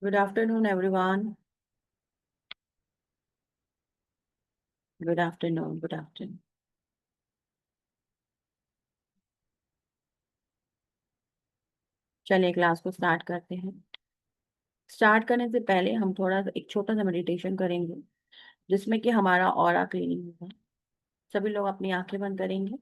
Good afternoon, everyone. Good afternoon. Good afternoon. चलिए class को start करते हैं। स्टार्ट करने से पहले हम थोड़ा एक छोटा सा मेडिटेशन करेंगे जिसमें कि हमारा ऑरा क्लीनिंग होगा। सभी लोग अपनी आंखें बंद करेंगे।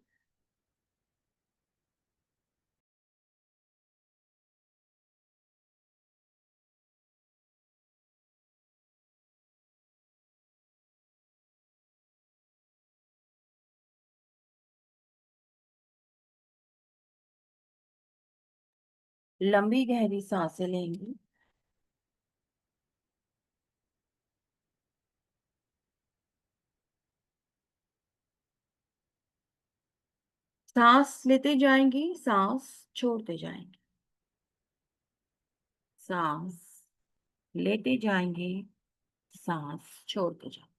लंबी गहरी सांसें लेंगे। सांस लेते जाएंगे, सांस छोड़ते जाएंगे। सांस लेते जाएंगे, सांस छोड़ते जाएंगे।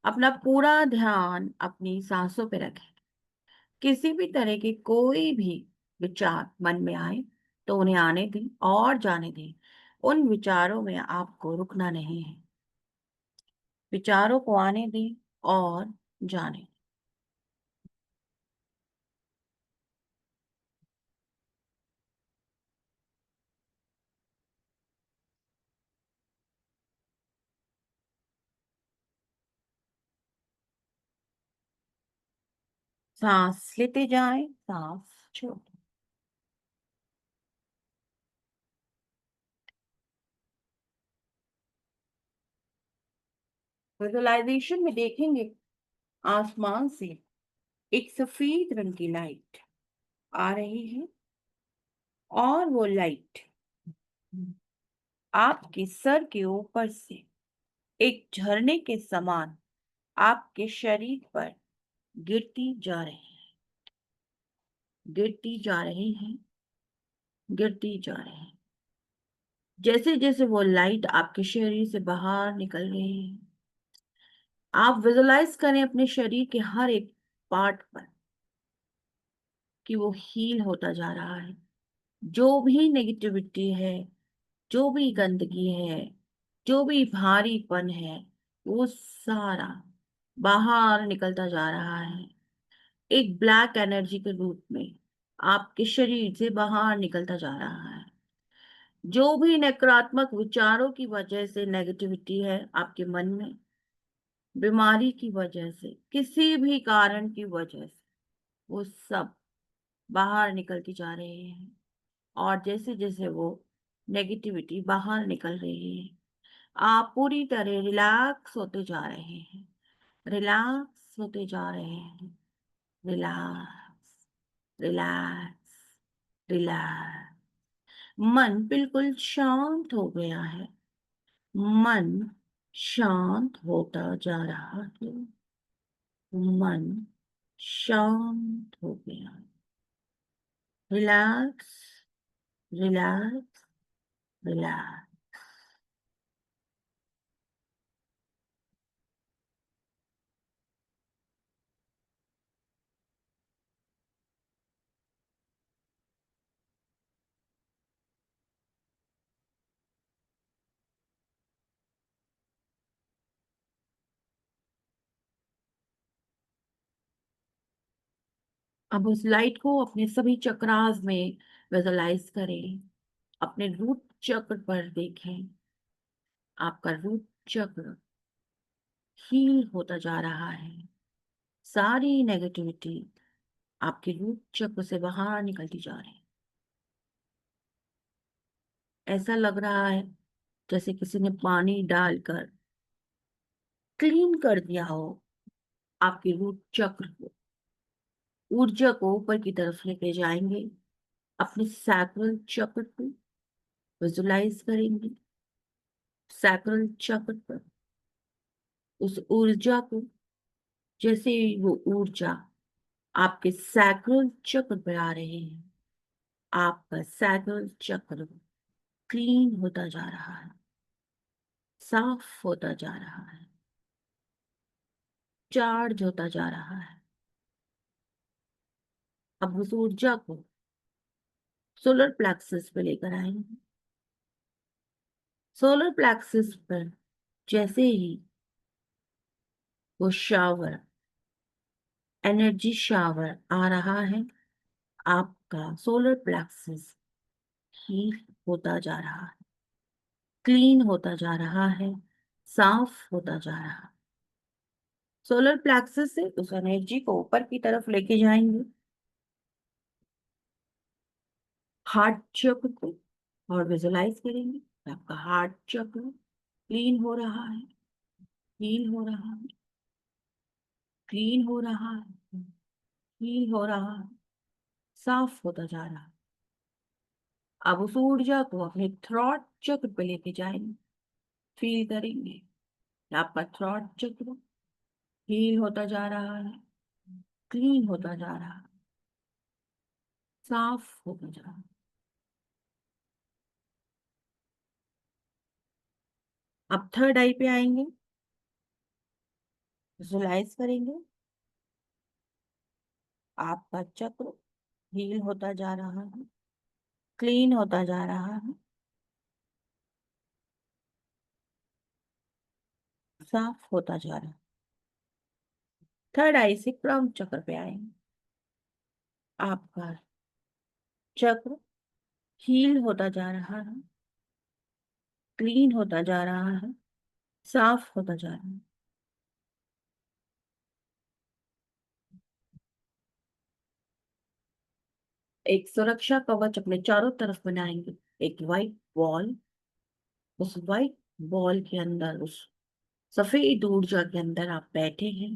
अपना पूरा ध्यान अपनी सांसों पे रखें। किसी भी तरह के कोई भी विचार मन में आए तो उन्हें आने दें और जाने दें। उन विचारों में आपको रुकना नहीं है। विचारों को आने दें और जाने दें। सांस लेते जाएं, सांस छोड़। विजुअलाइजेशन में देखेंगे आसमान से एक सफेद रंग की लाइट आ रही है और वो लाइट आपके सर के ऊपर से एक झरने के समान आपके शरीर पर गिरती जा रही है, गिरती जा रही है, गिरती जा रही है। जैसे जैसे वो लाइट आपके शरीर से बाहर निकल रही है, आप विजुलाइज करें अपने शरीर के हर एक पार्ट पर कि वो हील होता जा रहा है। जो भी नेगेटिविटी है, जो भी गंदगी है, जो भी भारीपन है, वो सारा बाहर निकलता जा रहा है। एक ब्लैक एनर्जी के रूप में आपके शरीर से बाहर निकलता जा रहा है। जो भी नकारात्मक विचारों की वजह से नेगेटिविटी है आपके मन में, बीमारी की वजह से, किसी भी कारण की वजह से, वो सब बाहर निकलती जा रही है। और जैसे जैसे वो नेगेटिविटी बाहर निकल रही है, आप पूरी तरह रिलैक्स होते जा रहे हैं, रिलैक्स होते जा रहे हैं, रिलैक्स, रिलैक्स, रिलैक्स। मन बिल्कुल शांत हो गया है। मन शांत होता जा रहा है। मन शांत हो गया। Relax, relax, relax. अब उस लाइट को अपने सभी चक्रास में विजुलाइज करें। अपने रूट चक्र पर देखें। आपका रूट चक्र हील होता जा रहा है। सारी नेगेटिविटी आपके रूट चक्र से बाहर निकलती जा रही है। ऐसा लग रहा है जैसे किसी ने पानी डालकर क्लीन कर दिया हो आपके रूट चक्र को। ऊर्जा को ऊपर की तरफ लेके जाएंगे। अपने सैक्रल चक्र को विजुलाइज करेंगे। सैक्रल चक्र पर उस ऊर्जा को, जैसे ही वो ऊर्जा आपके सैक्रल चक्र पर आ रही है, आपका सैक्रल चक्र क्लीन होता जा रहा है, साफ होता जा रहा है, चार्ज होता जा रहा है। अब उस ऊर्जा को सोलर प्लेक्सस पे लेकर आएंगे। सोलर प्लेक्सिस पर जैसे ही वो शावर, एनर्जी शावर आ रहा है, आपका सोलर प्लेक्सिस हील होता जा रहा है, क्लीन होता जा रहा है, साफ होता जा रहा है। सोलर प्लेक्सिस से उस एनर्जी को ऊपर की तरफ लेके जाएंगे, हार्ट चक्र को, और विजुलाइज करेंगे कि आपका हार्ट चक्र क्लीन हो रहा है, क्लीन हो रहा है, क्लीन हो रहा है, क्लीन हो रहा है, साफ होता जा रहा है। अब उस ऊर्जा को अपने थ्रॉट चक्र पे लेके जाएंगे, फील करेंगे कि आपका थ्रॉट चक्र हील होता जा रहा है, क्लीन होता जा रहा है, साफ होता जा रहा है। अब थर्ड आई पे आएंगे, विजुलाइज करेंगे आपका चक्र हील होता जा रहा है, क्लीन होता जा रहा है, साफ होता जा रहा है। थर्ड आई से क्राउन चक्र पे आएंगे, आपका चक्र हील होता जा रहा है, क्लीन होता जा रहा है, साफ होता जा रहा है। एक सुरक्षा कवच अपने चारों तरफ बनाएंगे, एक वाइट बॉल। उस वाइट बॉल के अंदर, उस सफेद ऊर्जा के अंदर आप बैठे हैं,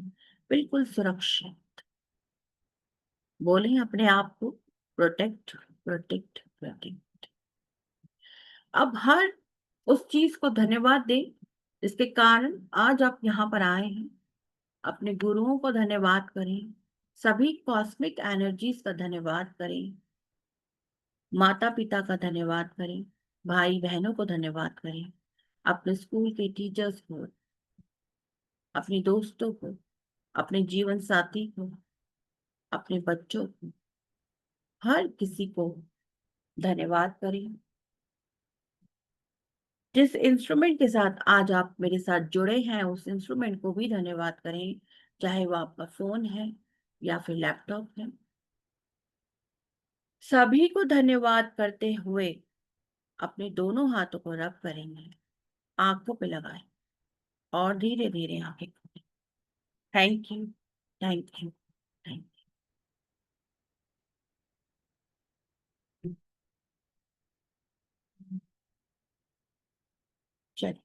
बिल्कुल सुरक्षित। बोले अपने आप को, प्रोटेक्ट, प्रोटेक्ट, प्रोटेक्ट। अब हर उस चीज को धन्यवाद दें जिसके कारण आज आप यहाँ पर आए हैं। अपने गुरुओं को धन्यवाद करें, सभी कॉस्मिक एनर्जीज का धन्यवाद करें, माता पिता का धन्यवाद करें, भाई बहनों को धन्यवाद करें, अपने स्कूल के टीचर्स को, अपने दोस्तों को, अपने जीवन साथी को, अपने बच्चों को, हर किसी को धन्यवाद करें। जिस इंस्ट्रूमेंट के साथ आज आप मेरे साथ जुड़े हैं उस इंस्ट्रूमेंट को भी धन्यवाद करें, चाहे वो आपका फोन है या फिर लैपटॉप है। सभी को धन्यवाद करते हुए अपने दोनों हाथों को रब करेंगे, आंखों पे लगाएं और धीरे धीरे आंखें खोलें। Thank you, thank you, thank you. चलिए,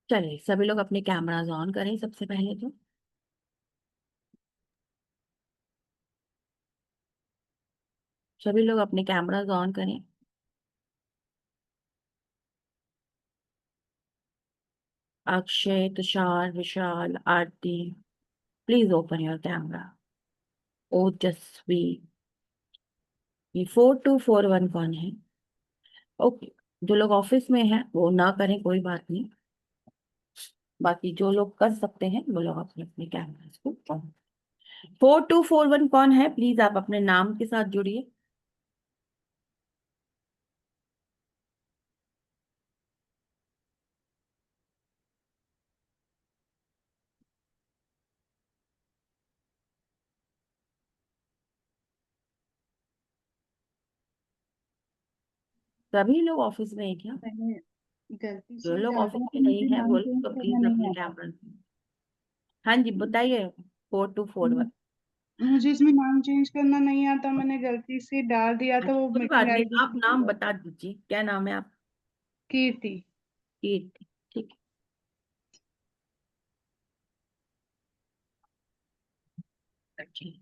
चलिए सभी लोग अपने कैमरास ऑन करें सबसे पहले तो। सभी लोग अपने कैमरास ऑन करें। अक्षय, तुषार, विशाल, आरती, प्लीज ओपन योर कैमरा। ओजस्वी। ये 4241 कौन है? ओके, जो लोग ऑफिस में हैं वो ना करें, कोई बात नहीं। बाकी जो लोग कर सकते हैं वो लोग अपने अपने कैमरास को ऑन। 4241 कौन है? प्लीज आप अपने नाम के साथ जुड़िए। सभी लोग ऑफिस में है क्या? मैंने गलती जो से लोग डाल ऑफिस दिया तो में नहीं मुझे है नाम वो चेंज लोग तो करना प्लीज नहीं अपने आता। कैमरा। हाँ जी, बताइए। 4241। मुझे इसमें नाम चेंज करना नहीं आता, मैंने गलती से डाल दिया था, अच्छा, वो कोई मीटिंग बात नहीं, आईडी आप भूल नाम गया। बता दीजिए, क्या नाम है आप? कीर्ति। कीर्ति, ठीक है, ठीक।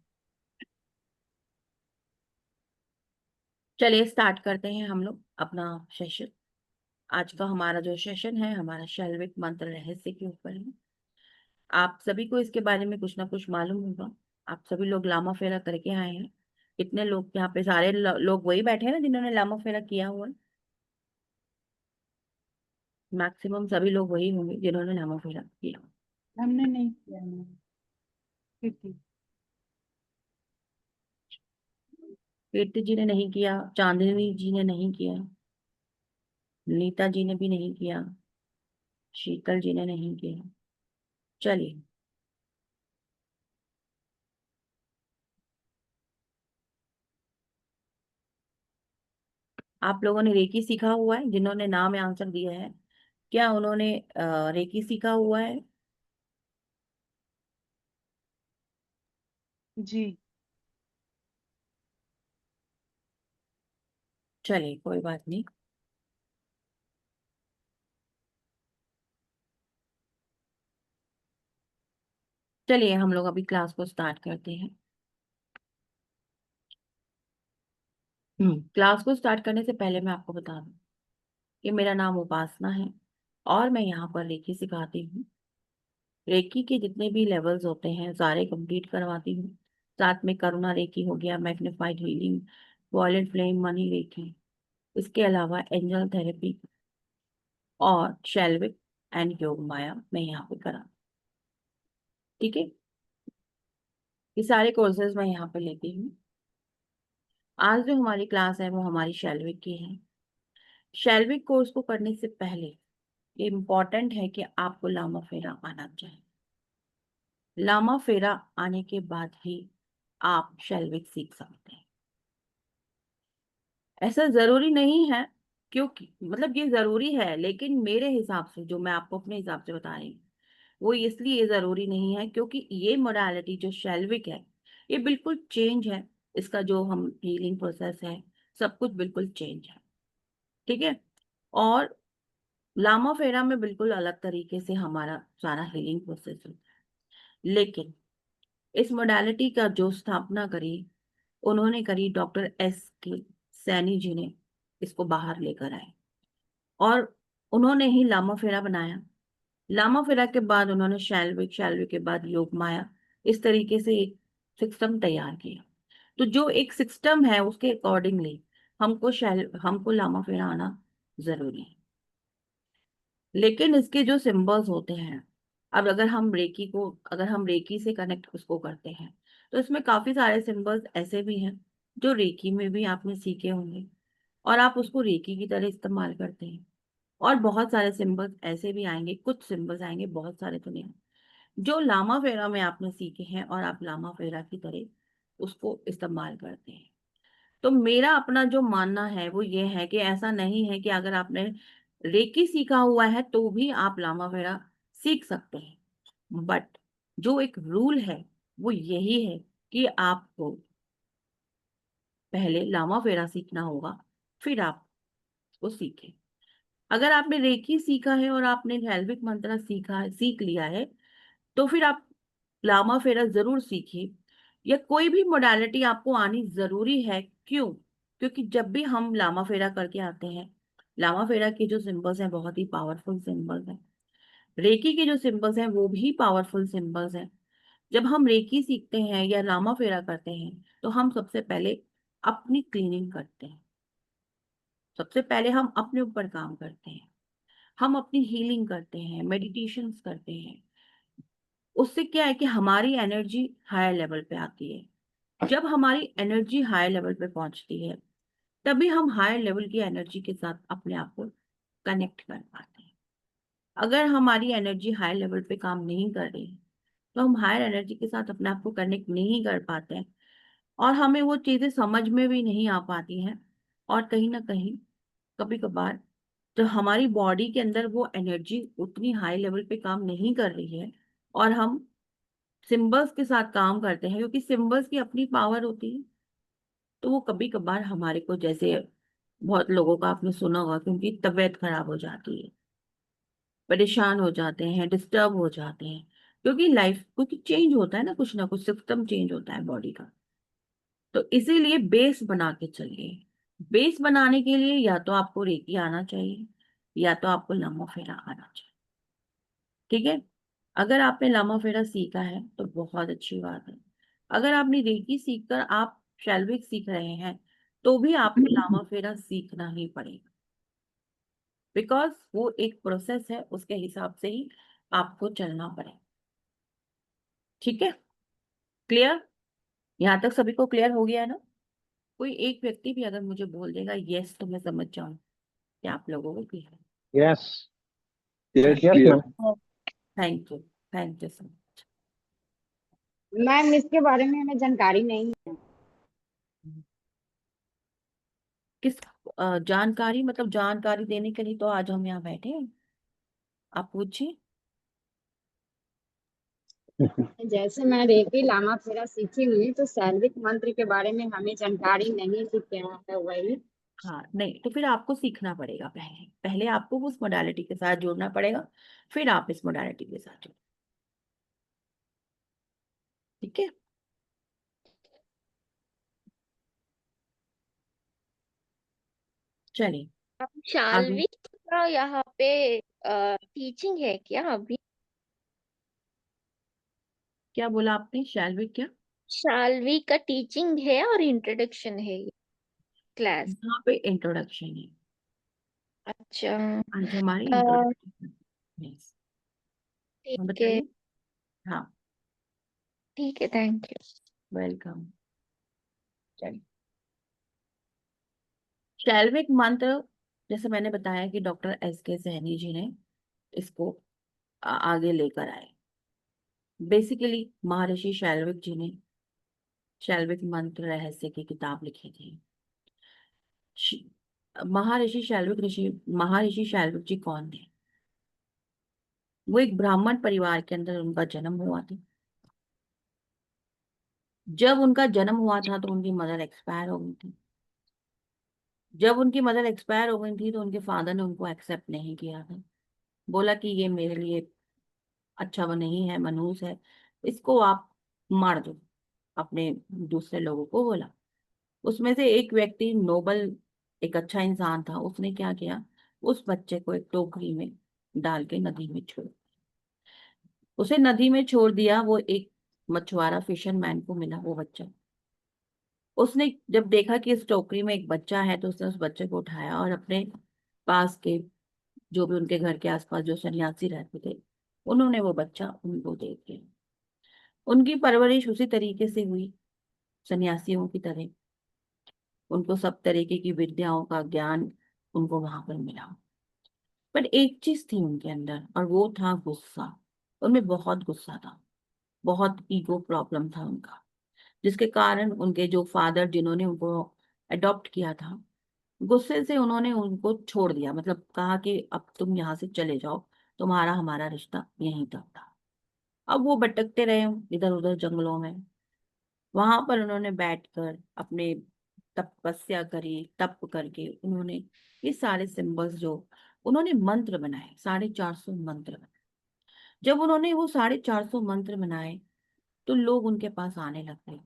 चलिए स्टार्ट करते हैं हम लोग अपना सेशन। आज का हमारा जो सेशन है, हमारा शैल्विक मंत्र रहस्य के ऊपर है। आप सभी को इसके बारे में कुछ ना कुछ मालूम होगा। आप सभी लोग लामा फेरा करके आए हैं। कितने लोग यहाँ पे? सारे लोग वही बैठे हैं ना जिन्होंने लामा फेरा किया हुआ है। मैक्सिमम सभी लोग वही होंगे जिन्होंने लामा फेरा किया। हमने नहीं किया मैम। कीर्ति। कीर्ति जी ने नहीं किया, चांदनी जी ने नहीं किया, नीता जी ने भी नहीं किया, शीतल जी ने नहीं किया। चलिए, आप लोगों ने रेकी सीखा हुआ है? जिन्होंने नाम में आंसर दिया है, क्या उन्होंने रेकी सीखा हुआ है? जी। चलिए, कोई बात नहीं। चलिए, हम लोग अभी क्लास को स्टार्ट करते हैं। क्लास को स्टार्ट करने से पहले मैं आपको बता दूं कि मेरा नाम उपासना है और मैं यहाँ पर रेकी सिखाती हूँ। रेकी के जितने भी लेवल्स होते हैं सारे कंप्लीट करवाती हूँ। साथ में करुणा रेकी हो गया, magnified healing, violet flame money reiki, इसके अलावा एंजल थेरेपी और शैल्विक एंड योग माया मैं यहाँ पे करा। ठीक है, ये सारे कोर्सेज मैं यहाँ पे लेती हूँ। आज जो हमारी क्लास है वो हमारी शैल्विक की है। शैल्विक कोर्स को करने से पहले ये इम्पॉर्टेंट है कि आपको लामा फेरा आना चाहिए। लामा फेरा आने के बाद ही आप शैल्विक सीख सकते हैं। ऐसा जरूरी नहीं है, क्योंकि मतलब ये जरूरी है, लेकिन मेरे हिसाब से जो मैं आपको अपने हिसाब से बता रही हूँ वो इसलिए जरूरी नहीं है क्योंकि ये मोडालिटी जो शैल्विक है ये बिल्कुल चेंज है। इसका जो हम हीलिंग प्रोसेस है सब कुछ बिल्कुल चेंज है। ठीक है, और लामा फेरा में बिल्कुल अलग तरीके से हमारा सारा हीलिंग प्रोसेस होता है। लेकिन इस मोडालिटी का जो स्थापना करी उन्होंने करी डॉक्टर एस के सैनी जी ने, इसको बाहर लेकर आए और उन्होंने ही लामा फेरा बनाया। लामा फेरा के बाद उन्होंने शैल्विक, शैल्विक के बाद योग माया, इस तरीके से एक सिस्टम तैयार किया। तो जो एक सिस्टम है उसके अकॉर्डिंगली हमको लामा फेरा आना जरूरी है। लेकिन इसके जो सिंबल्स होते हैं, अब अगर हम रेकी से कनेक्ट उसको करते हैं तो इसमें काफी सारे सिंबल्स ऐसे भी हैं जो रेकी में भी आपने सीखे होंगे और आप उसको रेकी की तरह इस्तेमाल करते हैं। और बहुत सारे सिंबल्स ऐसे भी आएंगे, कुछ सिंबल्स आएंगे, बहुत सारे तो नहीं, जो लामा फेरा में आपने सीखे हैं और आप लामा फेरा की तरह उसको इस्तेमाल करते हैं। तो मेरा अपना जो मानना है वो ये है कि ऐसा नहीं है कि अगर आपने रेकी सीखा हुआ है तो भी आप लामा फेरा सीख सकते हैं। बट जो एक रूल है वो यही है कि आपको पहले लामा फेरा सीखना होगा, फिर आप उसको सीखें। अगर आपने रेकी सीखा है और आपने हेल्विक मंत्र सीख लिया है तो फिर आप लामा फेरा जरूर सीखिए। या कोई भी मोडालिटी आपको आनी जरूरी है। क्यों? क्योंकि जब भी हम लामा फेरा करके आते हैं, लामा फेरा के जो सिंबल्स हैं बहुत ही पावरफुल सिंबल्स हैं। रेकी के जो सिंबल्स हैं वो भी पावरफुल सिंबल्स हैं। जब हम रेकी सीखते हैं या लामा फेरा करते हैं तो हम सबसे पहले अपनी क्लीनिंग करते हैं। सबसे पहले हम अपने ऊपर काम करते हैं, हम अपनी हीलिंग करते हैं, मेडिटेशंस करते हैं। उससे क्या है कि हमारी एनर्जी हायर लेवल पे आती है। जब हमारी एनर्जी हायर लेवल पे पहुंचती है तभी हम हायर लेवल की एनर्जी के साथ अपने आप को कनेक्ट कर पाते हैं। अगर हमारी एनर्जी हायर लेवल पे काम नहीं कर रही तो हम हायर एनर्जी के साथ अपने आप को कनेक्ट नहीं कर पाते हैं और हमें वो चीजें समझ में भी नहीं आ पाती हैं। और कहीं ना कहीं कभी कभार तो हमारी बॉडी के अंदर वो एनर्जी उतनी हाई लेवल पे काम नहीं कर रही है और हम सिंबल्स के साथ काम करते हैं क्योंकि सिंबल्स की अपनी पावर होती है। तो वो कभी कभार हमारे को, जैसे बहुत लोगों का आपने सुना होगा कि उनकी तबीयत खराब हो जाती है, परेशान हो जाते हैं, डिस्टर्ब हो जाते हैं, क्योंकि चेंज होता है ना कुछ सिस्टम चेंज होता है बॉडी का। तो इसीलिए बेस बना के चलिए। बेस बनाने के लिए या तो आपको रेकी आना चाहिए या तो आपको लामा फेरा आना चाहिए। ठीक है, अगर आपने लामा फेरा सीखा है तो बहुत अच्छी बात है। अगर आपने रेकी सीखकर आप शैल्विक सीख रहे हैं तो भी आपको लामा फेरा सीखना ही पड़ेगा। बिकॉज वो एक प्रोसेस है, उसके हिसाब से ही आपको चलना पड़ेगा। ठीक है, क्लियर? यहाँ तक सभी को क्लियर हो गया है ना? कोई एक व्यक्ति भी अगर मुझे बोल देगा यस तो मैं समझ जाऊं कि आप लोगों को क्लियर है। यस यस चलिए, ma'am. Thank you, thank you so much. Ma'am इसके बारे में हमें जानकारी नहीं है। किस जानकारी, मतलब जानकारी देने के लिए तो आज हम यहाँ बैठे हैं। आप पूछिए। जैसे मैं रेकी लामा फेरा सीखी हुई तो शैल्विक मंत्र के बारे में हमें जानकारी नहीं थी, क्या है वही। हाँ नहीं, तो फिर आपको सीखना पड़ेगा। पहले पहले आपको उस मोडालिटी के साथ जुड़ना पड़ेगा, फिर आप इस मोडालिटी के साथ जुड़। ठीक है, चलिए आगे। शाल्वी का यहाँ पे टीचिंग है क्या अभी? क्या बोला आपने? शैल वी क्या? शाल्वी का टीचिंग है और इंट्रोडक्शन है ये क्लास? यहाँ पे इंट्रोडक्शन है, अच्छा। आज हमारी अ, इंट्रोडक्शन। यस, ठीक है, बताइए। हाँ, ठीक है, थैंक यू। वेलकम। चलिए, शैल्विक मंत्र, जैसे मैंने बताया कि डॉक्टर एस के सहनी जी ने इसको आगे लेकर आए। बेसिकली महर्षि शैल्विक जी ने शैल्विक मंत्र रहस्य की किताब लिखी थी। महर्षि शैल्विक जी कौन थे? वो एक ब्राह्मण परिवार के अंदर उनका जन्म हुआ था। जब उनका जन्म हुआ था तो उनकी मदर एक्सपायर हो गई थी। जब उनकी मदर एक्सपायर हो गई थी तो उनके फादर ने उनको एक्सेप्ट नहीं किया था। बोला कि ये मेरे लिए अच्छा वो नहीं है, मनहूस है, इसको आप मार दो। अपने दूसरे लोगों को बोला। उसमें से एक व्यक्ति नोबल, एक अच्छा इंसान था, उसने क्या किया, उस बच्चे को एक टोकरी में डाल के नदी में छोड़, उसे नदी में छोड़ दिया। वो एक मछुआरा फिशरमैन को मिला वो बच्चा। उसने जब देखा कि इस टोकरी में एक बच्चा है तो उसने उस बच्चे को उठाया और अपने पास के, जो भी उनके घर के आसपास जो सन्यासी रहते थे, उन्होंने वो बच्चा उनको दे दिया। उनकी परवरिश उसी तरीके से हुई, सन्यासियों की तरह। उनको सब तरीके की विद्याओं का ज्ञान उनको वहां पर मिला। पर एक चीज थी उनके अंदर और वो था गुस्सा। उनमें बहुत गुस्सा था, बहुत ईगो प्रॉब्लम था उनका, जिसके कारण उनके जो फादर जिन्होंने उनको अडॉप्ट किया था, गुस्से से उन्होंने उनको छोड़ दिया। मतलब कहा कि अब तुम यहाँ से चले जाओ, तुम्हारा हमारा रिश्ता यहीं तक था। अब वो भटकते रहे इधर उधर जंगलों में। वहां पर उन्होंने बैठकर अपने तपस्या करी, तप करके उन्होंने ये सारे सिंबल्स जो उन्होंने मंत्र बनाए, 450 मंत्र बनाए। जब उन्होंने वो 450 मंत्र बनाए तो लोग उनके पास आने लग गए।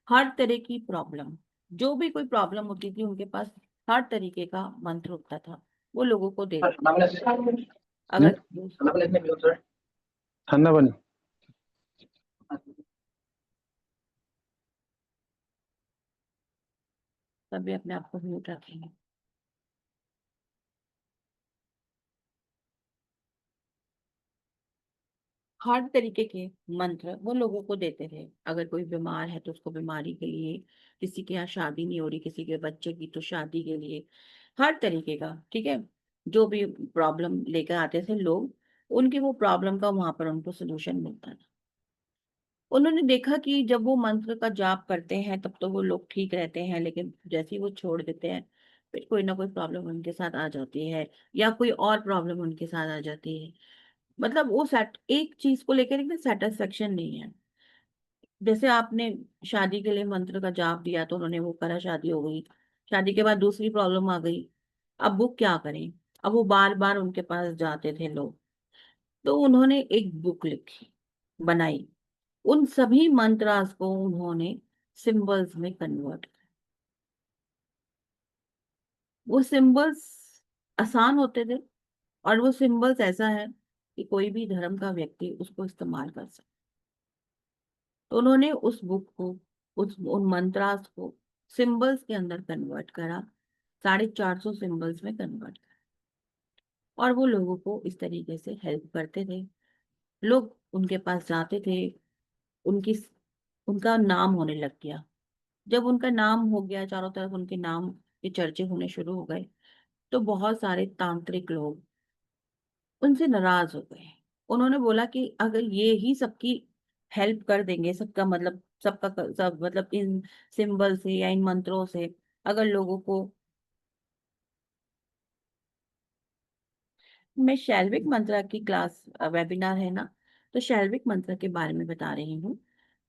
हर तरह की प्रॉब्लम, जो भी कोई प्रॉब्लम होती थी उनके पास हर तरीके का मंत्र होता था, वो लोगों को दे। अगर ठंडा पानी। तभी अपने आप को म्यूट रखेंगे। हर तरीके के मंत्र वो लोगों को देते थे। अगर कोई बीमार है तो उसको बीमारी के लिए, किसी के यहाँ शादी नहीं हो रही किसी के बच्चे की तो शादी के लिए, हर तरीके का, ठीक है, जो भी प्रॉब्लम लेकर आते थे लोग, उनकी वो प्रॉब्लम का वहां पर उनको सोल्यूशन मिलता था। उन्होंने देखा कि जब वो मंत्र का जाप करते हैं तब तो वो लोग ठीक रहते हैं, लेकिन जैसे ही वो छोड़ देते हैं फिर कोई ना कोई प्रॉब्लम उनके साथ आ जाती है, या कोई और प्रॉब्लम उनके साथ आ जाती है। मतलब वो सेट एक चीज को लेकर एक सेटिस्फेक्शन नहीं है। जैसे आपने शादी के लिए मंत्र का जाप दिया तो उन्होंने वो करा, शादी हो गई। शादी के बाद दूसरी प्रॉब्लम आ गई। अब वो क्या करें? अब वो बार बार उनके पास जाते थे लोग। तो उन्होंने एक बुक लिखी, बनाई। उन सभी मंत्रास को उन्होंने सिंबल्स में कन्वर्ट किया। वो सिंबल्स आसान होते थे और वो सिंबल्स ऐसा है कि कोई भी धर्म का व्यक्ति उसको इस्तेमाल कर सकता। तो उन्होंने उस बुक को, उस उन मंत्रास को सिंबल्स के अंदर कन्वर्ट करा, 450 सिंबल्स में कन्वर्ट करा। और वो लोगों को इस तरीके से हेल्प करते थे। लोग उनके पास जाते थे, उनकी उनका नाम होने लग गया। जब उनका नाम हो गया, चारों तरफ उनके नाम के चर्चे होने शुरू हो गए, तो बहुत सारे तांत्रिक लोग उनसे नाराज हो गए। उन्होंने बोला कि अगर ये ही सबकी हेल्प कर देंगे, सबका मतलब सबका सब मतलब इन सिंबल से या इन मंत्रों से अगर लोगों को, मैं शैल्विक मंत्र की क्लास वेबिनार है ना, तो शैल्विक मंत्र के बारे में बता रही हूँ।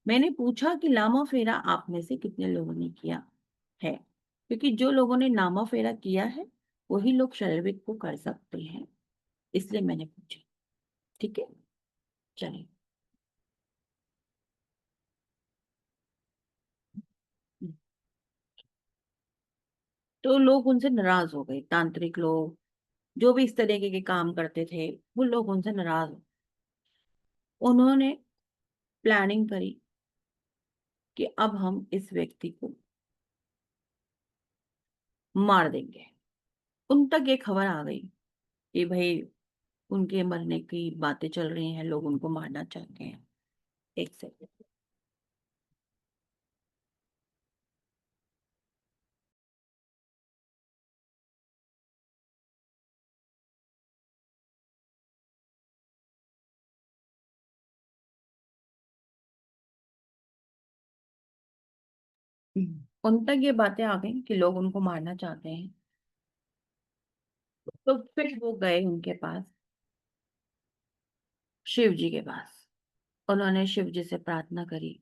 मैंने पूछा कि लामा फेरा आप में से कितने लोगों ने किया है, क्योंकि जो लोगों ने नामा फेरा किया है वही लोग शैल्विक को कर सकते हैं, इसलिए मैंने पूछा। ठीक है, चलिए। तो लोग उनसे नाराज हो गए, तांत्रिक लोग जो भी इस तरीके के काम करते थे, वो लोग उनसे नाराज हो। उन्होंने प्लानिंग करी कि अब हम इस व्यक्ति को मार देंगे। उन तक ये खबर आ गई कि भाई उनके मरने की बातें चल रही हैं, लोग उनको मारना चाहते हैं। एक सेकंड। उन तक ये बातें आ गई कि लोग उनको मारना चाहते हैं। तो फिर वो गए उनके पास, शिव जी के पास। उन्होंने शिव जी से प्रार्थना करी,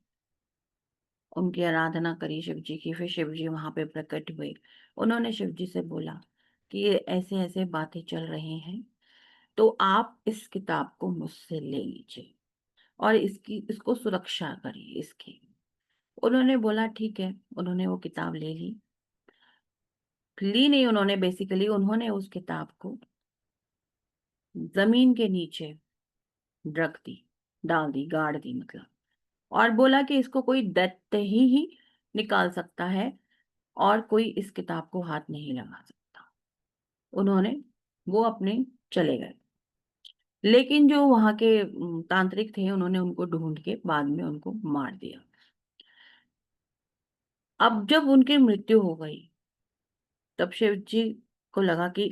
उनकी आराधना करी शिव जी की। फिर शिव जी वहां पे प्रकट हुए। उन्होंने शिव जी से बोला कि ये ऐसे ऐसे बातें चल रही हैं, तो आप इस किताब को मुझसे ले लीजिए और इसको सुरक्षा करिए इसकी। उन्होंने बोला ठीक है। उन्होंने वो किताब ले ली। ली नहीं उन्होंने, बेसिकली उन्होंने उस किताब को जमीन के नीचे रख दी, डाल दी, गाड़ दी मतलब। और बोला कि इसको कोई दैत्य ही निकाल सकता है और कोई इस किताब को हाथ नहीं लगा सकता। उन्होंने वो अपने चले गए। लेकिन जो वहां के तांत्रिक थे, उन्होंने उनको ढूंढ के बाद में उनको मार दिया। अब जब उनकी मृत्यु हो गई, तब शिव जी को लगा कि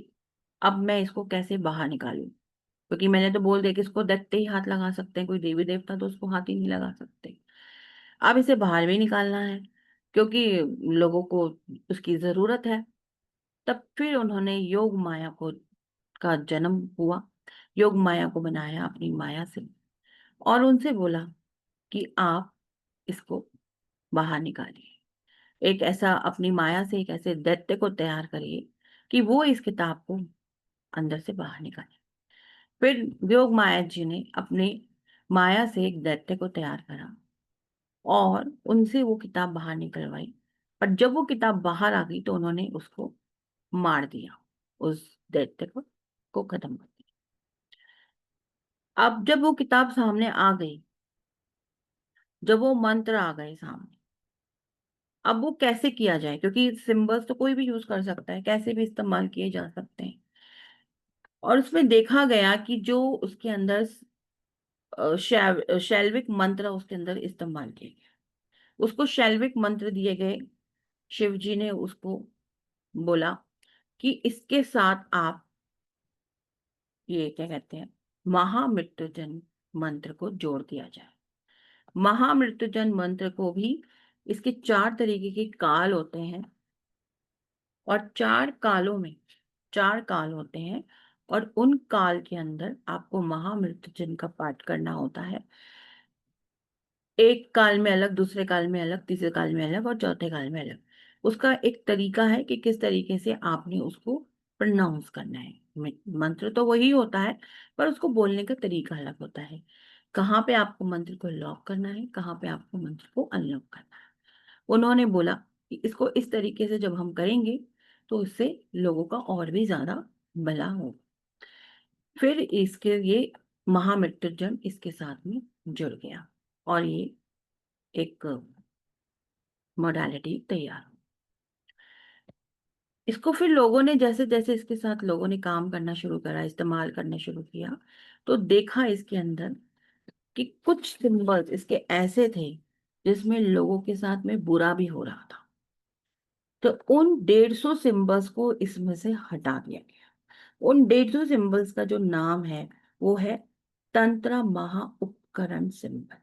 अब मैं इसको कैसे बाहर निकालूं, क्योंकि मैंने तो बोल दिया कि इसको दैत्य ही हाथ लगा सकते हैं, कोई देवी देवता तो उसको हाथ ही नहीं लगा सकते। अब इसे बाहर भी निकालना है, क्योंकि लोगों को उसकी जरूरत है। तब फिर उन्होंने योग माया को का जन्म हुआ, योग माया को बनाया अपनी माया से, और उनसे बोला कि आप इसको बाहर निकालिए। एक ऐसा अपनी माया से एक ऐसे दैत्य को तैयार करिए कि वो इस किताब को अंदर से बाहर निकाले। फिर योग माया जी ने अपनी माया से एक दैत्य को तैयार करा और उनसे वो किताब बाहर निकलवाई। और जब वो किताब बाहर आ गई तो उन्होंने उसको मार दिया, उस दैत्य को खत्म कर दिया। अब जब वो किताब सामने आ गई, जब वो मंत्र आ गए सामने, अब वो कैसे किया जाए, क्योंकि सिंबल्स तो कोई भी यूज कर सकता है, कैसे भी इस्तेमाल किए जा सकते हैं। और उसमें देखा गया कि जो उसके अंदर शैल्विक मंत्र उसके अंदर इस्तेमाल किए गए, उसको शैल्विक मंत्र दिए गए। शिव जी ने उसको बोला कि इसके साथ आप ये क्या कहते हैं, महामृत्युंजय मंत्र को जोड़ दिया जाए। महामृत्युंजय मंत्र को भी, इसके 4 तरीके के काल होते हैं और 4 कालों में 4 काल होते हैं, और उन काल के अंदर आपको महामृत्युंजय का पाठ करना होता है। एक काल में अलग, दूसरे काल में अलग, तीसरे काल में अलग और चौथे काल में अलग। उसका एक तरीका है कि किस तरीके से आपने उसको प्रोनाउंस करना है। मंत्र तो वही होता है, पर उसको बोलने का तरीका अलग होता है। कहाँ पे आपको मंत्र को लॉक करना है, कहाँ पे आपको मंत्र को अनलॉक करना है। उन्होंने बोला कि इसको इस तरीके से जब हम करेंगे तो इससे लोगों का और भी ज्यादा भला हो। फिर इसके ये महामृत्युंजय इसके साथ में जुड़ गया और ये एक मोडालिटी तैयार हो। इसको फिर लोगों ने जैसे जैसे इसके साथ लोगों ने काम करना शुरू करा, इस्तेमाल करना शुरू किया, तो देखा इसके अंदर कि कुछ सिंबल्स इसके ऐसे थे जिसमें लोगों के साथ में बुरा भी हो रहा था। तो उन 150 सिंबल्स को इसमें से हटा दिया गया। उन 150 सिंबल्स का जो नाम है वो है तंत्र महा उपकरण सिंबल।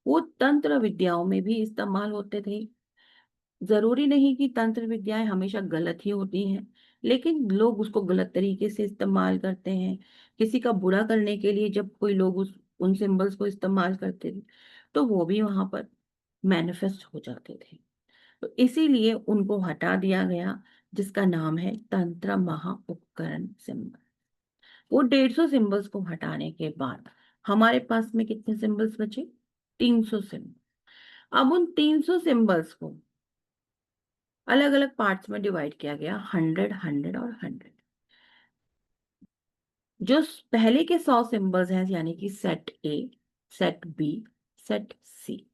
वो तंत्र विद्याओं में भी इस्तेमाल होते थे। जरूरी नहीं कि तंत्र विद्याएं हमेशा गलत ही होती हैं, लेकिन लोग उसको गलत तरीके से इस्तेमाल करते हैं। किसी का बुरा करने के लिए जब कोई लोग उन सिंबल्स को इस्तेमाल करते थे तो वो भी वहां पर मैनिफेस्ट हो जाते थे। तो इसीलिए उनको हटा दिया गया, जिसका नाम है तंत्र महा उपकरण सिंबल। वो 150 सिंबल्स को हटाने के बाद हमारे पास में कितने सिंबल्स बचे? 300 सिंबल। अब उन 300 सिंबल्स को अलग अलग पार्ट्स में डिवाइड किया गया, 100, 100 और 100। जो पहले के 100 सिंबल्स हैं, यानी कि set A, set B, set C.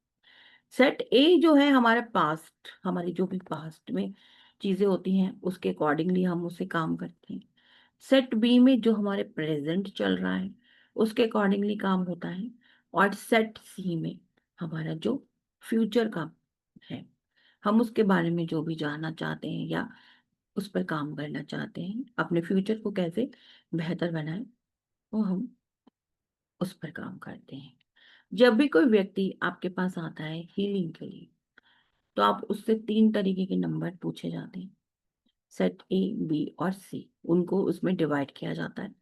Set A जो है हमारे पास्ट, हमारी जो भी पास्ट में चीजें होती हैं उसके अकॉर्डिंगली हम उससे काम करते हैं। सेट बी में जो हमारे प्रेजेंट चल रहा है उसके अकॉर्डिंगली काम होता है। और सेट सी में हमारा जो फ्यूचर का है, हम उसके बारे में जो भी जानना चाहते हैं या उस पर काम करना चाहते हैं, अपने फ्यूचर को कैसे बेहतर बनाएं, वो हम उस पर काम करते हैं। जब भी कोई व्यक्ति आपके पास आता है हीलिंग के लिए, तो आप उससे 3 तरीके के नंबर पूछे जाते हैं। सेट ए, बी और सी, उनको उसमें डिवाइड किया जाता है।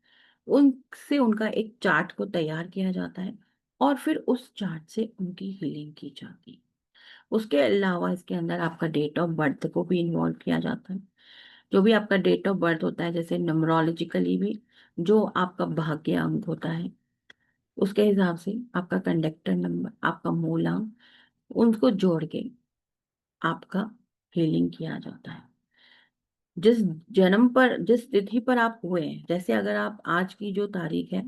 उनसे उनका एक चार्ट को तैयार किया जाता है और फिर उस चार्ट से उनकी हीलिंग की जाती है। उसके अलावा इसके अंदर आपका डेट ऑफ बर्थ को भी इन्वॉल्व किया जाता है। जो भी आपका डेट ऑफ बर्थ होता है, जैसे न्यूमरोलॉजिकली भी जो आपका भाग्य अंक होता है, उसके हिसाब से आपका कंडक्टर नंबर, आपका मूलांक, उनको जोड़ के आपका हीलिंग किया जाता है। जिस जन्म पर, जिस तिथि पर आप हुए हैं, जैसे अगर आप आज की जो तारीख है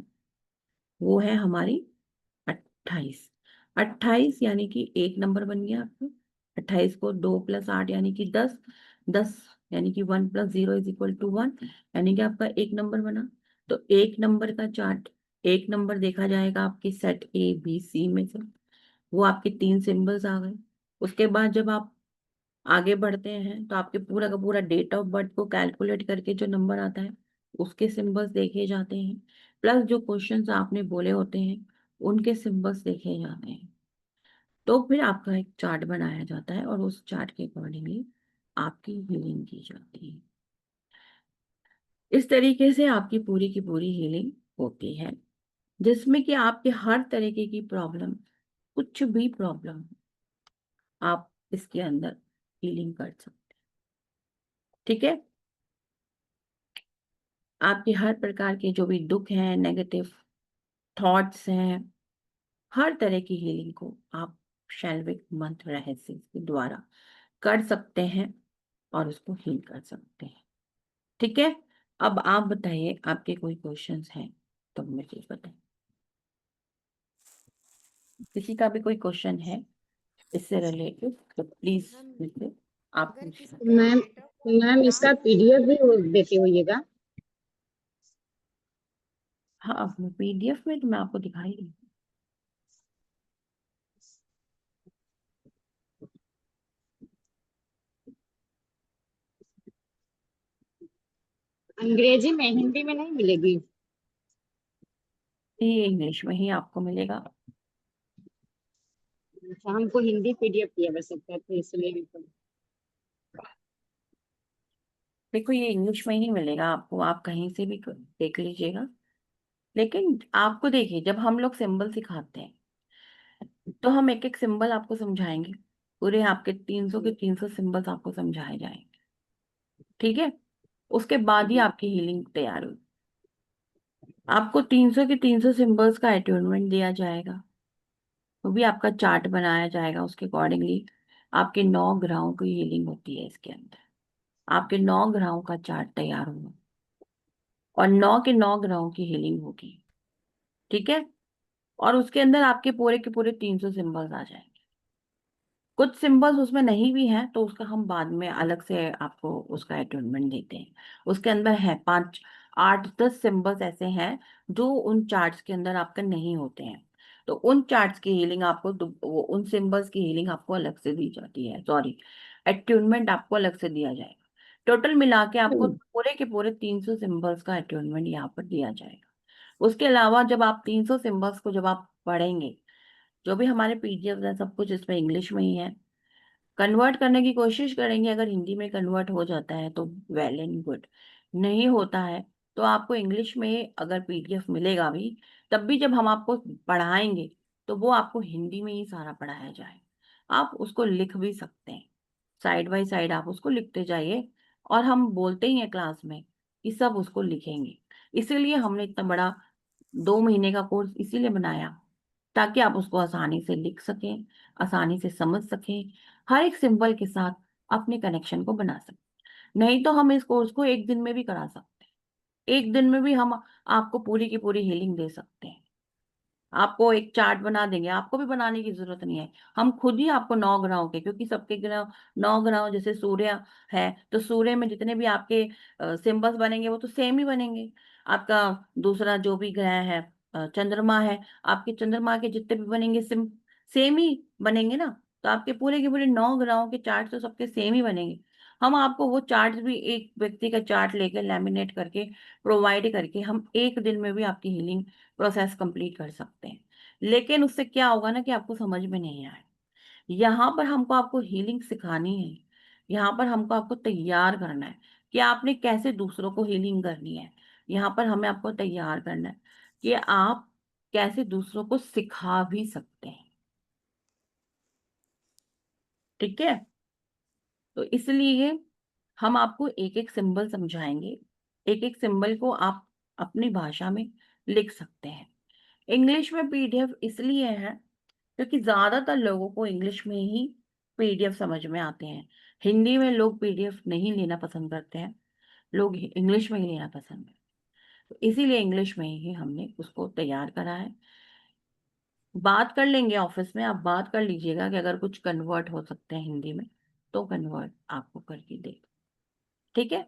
वो है हमारी 28। 28 यानी कि एक नंबर बन गया आपका। 28 को 2 + 8 यानी कि 10। 10 यानी कि 1 + 0 = 1, यानी कि आपका एक नंबर बना। तो एक नंबर का चार्ट, एक नंबर देखा जाएगा आपके सेट ए, बी, सी में से। वो आपके 3 सिंबल्स आ गए। उसके बाद जब आप आगे बढ़ते हैं तो आपके पूरा का पूरा डेट ऑफ बर्थ को कैलकुलेट करके जो नंबर आता है उसके सिंबल्स देखे जाते हैं, प्लस जो क्वेश्चंस आपने बोले होते हैं उनके सिंबल्स देखे जाते हैं। तो फिर आपका एक चार्ट बनाया जाता है और उस चार्ट के अकॉर्डिंगली आपकी हीलिंग की जाती है। इस तरीके से आपकी पूरी की पूरी हीलिंग होती है, जिसमें कि आपके हर तरीके की प्रॉब्लम, कुछ भी प्रॉब्लम, आप इसके अंदर हीलिंग कर सकते हैं। ठीक है? आपके हर प्रकार के जो भी दुख हैं, नेगेटिव थॉट्स हैं, हर तरह की हीलिंग को आप शैल्विक मंत्र रहस्य के द्वारा कर सकते हैं और उसको हील कर सकते हैं। ठीक है? अब आप बताइए, आपके कोई क्वेश्चंस हैं तो मुझे बताएं। किसी का भी कोई क्वेश्चन है इससे रिलेटेड तो प्लीज मुझसे आप पूछ सकते हैं। मैम मैम इसका पीडीएफ भी देते होइएगा। हाँ, पीडीएफ में तो मैं आपको दिखाई रही हूँ। अंग्रेजी में, हिंदी में नहीं मिलेगी? ये इंग्लिश में ही आपको मिलेगा। अच्छा, हमको हिंदी पीडीएफ की आवश्यकता थी इसलिए हमको। देखो, ये इंग्लिश में ही मिलेगा आपको, आप कहीं से भी देख लीजिएगा। लेकिन आपको देखिए, जब हम लोग सिंबल सिखाते हैं तो हम एक एक सिंबल आपको समझाएंगे। पूरे आपके 300 के 300 सिंबल्स आपको समझाए जाएंगे। ठीक है? उसके बाद ही जी। आपकी हीलिंग तैयार होगी। आपको 300 के 300 सिंबल्स का अटैचमेंट दिया जाएगा, वो भी आपका चार्ट बनाया जाएगा। उसके अकॉर्डिंगली आपके 9 ग्रहों की हीलिंग होती है इसके अंदर। आपके 9 ग्रहों का चार्ट तैयार होगा और 9 के 9 ग्रहों की हीलिंग होगी। ठीक है? और उसके अंदर आपके पूरे के पूरे 300 सिंबल्स आ जाएंगे। कुछ सिंबल्स उसमें नहीं भी हैं तो उसका हम बाद में अलग से आपको उसका अटैचमेंट देते हैं। उसके अंदर है 5 8 10 सिंबल्स ऐसे हैं जो उन चार्ट्स के अंदर आपके नहीं होते हैं। तो उन चार्ट्स की हीलिंग आपको उन सिंबल्स की हीलिंग आपको अलग से दी जाती है, सॉरी, अटैचमेंट आपको अलग से दिया जाएगा। टोटल मिला के आपको पूरे के पूरे 300 सिंबल्स का अटैचमेंट यहाँ पर दिया जाएगा। उसके अलावा जब आप 300 सिंबल्स को जब आप पढ़ेंगे, जो भी हमारे पीडीएफ है सब कुछ इसमें इंग्लिश में ही है, कन्वर्ट करने की कोशिश करेंगे। अगर हिंदी में कन्वर्ट हो जाता है तो वेल एंड गुड, नहीं होता है तो आपको इंग्लिश में अगर पीडीएफ मिलेगा भी, तब भी जब हम आपको पढ़ाएंगे तो वो आपको हिंदी में ही सारा पढ़ाया जाएगा। आप उसको लिख भी सकते हैं, साइड बाय साइड आप उसको लिखते जाइए। और हम बोलते ही हैं क्लास में कि सब उसको लिखेंगे। इसीलिए हमने इतना बड़ा 2 महीने का कोर्स इसीलिए बनाया ताकि आप उसको आसानी से लिख सकें, आसानी से समझ सकें, हर एक सिंबल के साथ अपने कनेक्शन को बना सकें। नहीं तो हम इस कोर्स को एक दिन में भी करा सकते हैं, एक दिन में भी हम आपको पूरी की पूरी हीलिंग दे सकते हैं। आपको एक चार्ट बना देंगे, आपको भी बनाने की जरूरत नहीं है। हम खुद ही आपको 9 ग्रहों के, क्योंकि सबके ग्रह 9 ग्रह, जैसे सूर्य है तो सूर्य में जितने भी आपके सिंबल्स बनेंगे वो तो सेम ही बनेंगे। आपका दूसरा जो भी ग्रह है चंद्रमा है, आपके चंद्रमा के जितने भी बनेंगे सेम ही बनेंगे ना। तो आपके पूरे के पूरे 9 ग्रहों के चार्ट तो सबके सेम ही बनेंगे। हम आपको वो चार्ट भी एक व्यक्ति का चार्ट लेकर लैमिनेट करके प्रोवाइड करके हम एक दिन में भी आपकी हीलिंग प्रोसेस कंप्लीट कर सकते हैं। लेकिन उससे क्या होगा ना कि आपको समझ में नहीं आए। यहाँ पर हमको आपको हीलिंग सिखानी है, यहाँ पर हमको आपको तैयार करना है कि आपने कैसे दूसरों को हीलिंग करनी है। यहाँ पर हमें आपको तैयार करना है कि आप कैसे दूसरों को सिखा भी सकते हैं। ठीक है, तो इसलिए हम आपको एक एक सिंबल समझाएंगे, एक एक सिंबल को आप अपनी भाषा में लिख सकते हैं। इंग्लिश में पीडीएफ इसलिए है क्योंकि ज्यादातर लोगों को इंग्लिश में ही पीडीएफ समझ में आते हैं। हिंदी में लोग पीडीएफ नहीं लेना पसंद करते हैं, लोग इंग्लिश में ही लेना पसंद करते हैं। तो इसीलिए इंग्लिश में ही हमने उसको तैयार करा है। बात कर लेंगे ऑफिस में, आप बात कर लीजिएगा कि अगर कुछ कन्वर्ट हो सकते हैं हिंदी में तो कन्वर्ट आपको करके दे। ठीक है,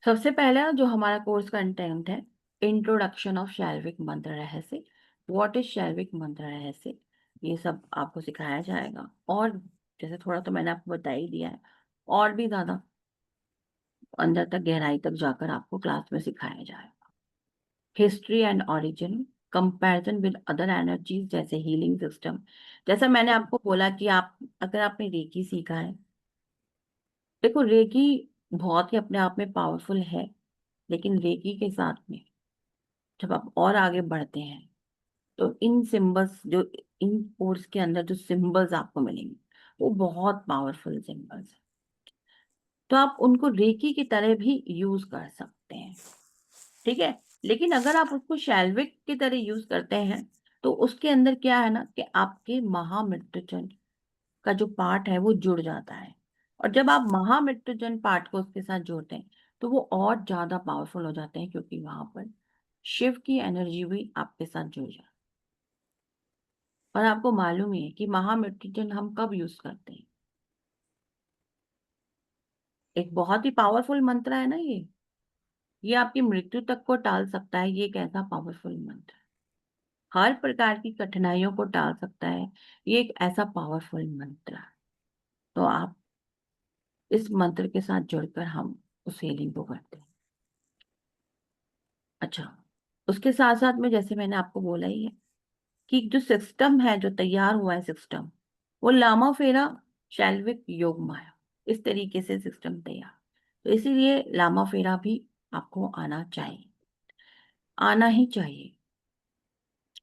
सबसे पहला जो हमारा कोर्स कंटेंट है, इंट्रोडक्शन ऑफ शैल्विक मंत्र रहस्य। व्हाट इज शैल्विक मंत्र रहस्य, ये सब आपको सिखाया जाएगा। और जैसे थोड़ा तो मैंने आपको बता ही दिया है, और भी ज्यादा अंदर तक गहराई तक जाकर आपको क्लास में सिखाया जाएगा। History and origin, comparison with other energies जैसे हीलिंग सिस्टम। जैसा मैंने आपको बोला कि आप अगर आपने रेकी सीखा है, देखो रेकी बहुत ही अपने आप में पावरफुल है, लेकिन रेकी के साथ में जब आप और आगे बढ़ते हैं तो इन सिंबल्स जो इन कोर्स के अंदर जो सिंबल्स आपको मिलेंगे वो बहुत पावरफुल सिंबल्स हैं। तो आप उनको रेकी की तरह भी यूज कर सकते हैं। ठीक है, लेकिन अगर आप उसको शैल्विक की तरह यूज करते हैं तो उसके अंदर क्या है ना कि आपके महामृत्युंजय का जो पार्ट है वो जुड़ जाता है। और जब आप महामृत्युंजय पार्ट को उसके साथ जोड़ते हैं तो वो और ज्यादा पावरफुल हो जाते हैं, क्योंकि वहां पर शिव की एनर्जी भी आपके साथ जुड़ जाती है। और आपको मालूम ही है कि महामृत्युंजय हम कब यूज करते हैं, एक बहुत ही पावरफुल मंत्र है ना ये आपकी मृत्यु तक को टाल सकता है। ये एक ऐसा पावरफुल मंत्र है, हर प्रकार की कठिनाइयों को टाल सकता है। ये एक ऐसा पावरफुल मंत्र है। तो आप इस मंत्र के साथ जुड़कर हम उस हीलिंग को करते हैं। अच्छा, उसके साथ साथ में जैसे मैंने आपको बोला ही है कि जो सिस्टम है, जो तैयार हुआ है सिस्टम, वो लामा फेरा शैल्विक योग माया, इस तरीके से सिस्टम तैयार। तो इसीलिए लामा फेरा भी आपको आना चाहिए, आना ही चाहिए।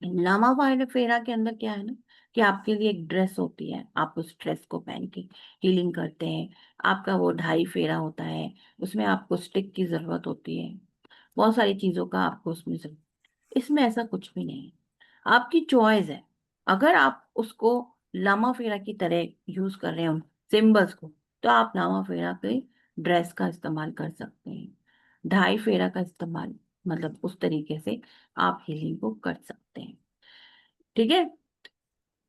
लामा फेरा के अंदर क्या है ना कि आपके लिए एक ड्रेस होती है, आप उस ड्रेस को पहन के हीलिंग करते हैं। आपका वो 2.5 फेरा होता है, उसमें आपको स्टिक की जरूरत होती है, बहुत सारी चीजों का आपको उसमें जरूरत। इसमें ऐसा कुछ भी नहीं है, आपकी चॉइस है। अगर आप उसको लामा फेरा की तरह यूज कर रहे हो सिंबल्स को, तो आप लामा फेरा के ड्रेस का इस्तेमाल कर सकते हैं, 2.5 फेरा का इस्तेमाल, मतलब उस तरीके से आप हीलिंग को कर सकते हैं। ठीक है,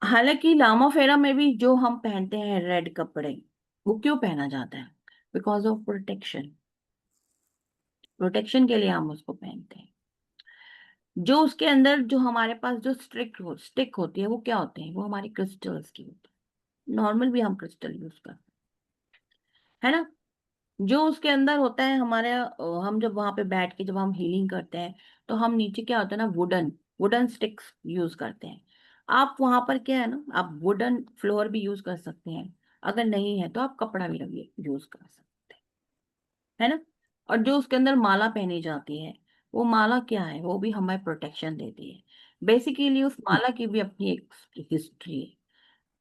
हालांकि लामा फेरा में भी जो हम पहनते हैं रेड कपड़े, वो क्यों पहना जाता है? Because of protection. प्रोटेक्शन के लिए हम उसको पहनते हैं। जो उसके अंदर जो हमारे पास जो स्टिक होती है, वो क्या होते हैं? वो हमारी क्रिस्टल्स की होती है। नॉर्मल भी हम क्रिस्टल यूज करते हैं, है ना। जो उसके अंदर होता है हमारे हम जब वहां पे बैठ के जब हम हीलिंग करते हैं, तो हम नीचे क्या होता है ना, वुडन वुडन स्टिक्स यूज करते हैं। आप वहां पर क्या है ना, आप वुडन फ्लोर भी यूज कर सकते हैं। अगर नहीं है तो आप कपड़ा भी यूज कर सकते हैं, है ना। और जो उसके अंदर माला पहनी जाती है, वो माला क्या है? वो भी हमें प्रोटेक्शन देती है। बेसिकली उस माला की भी अपनी एक हिस्ट्री है।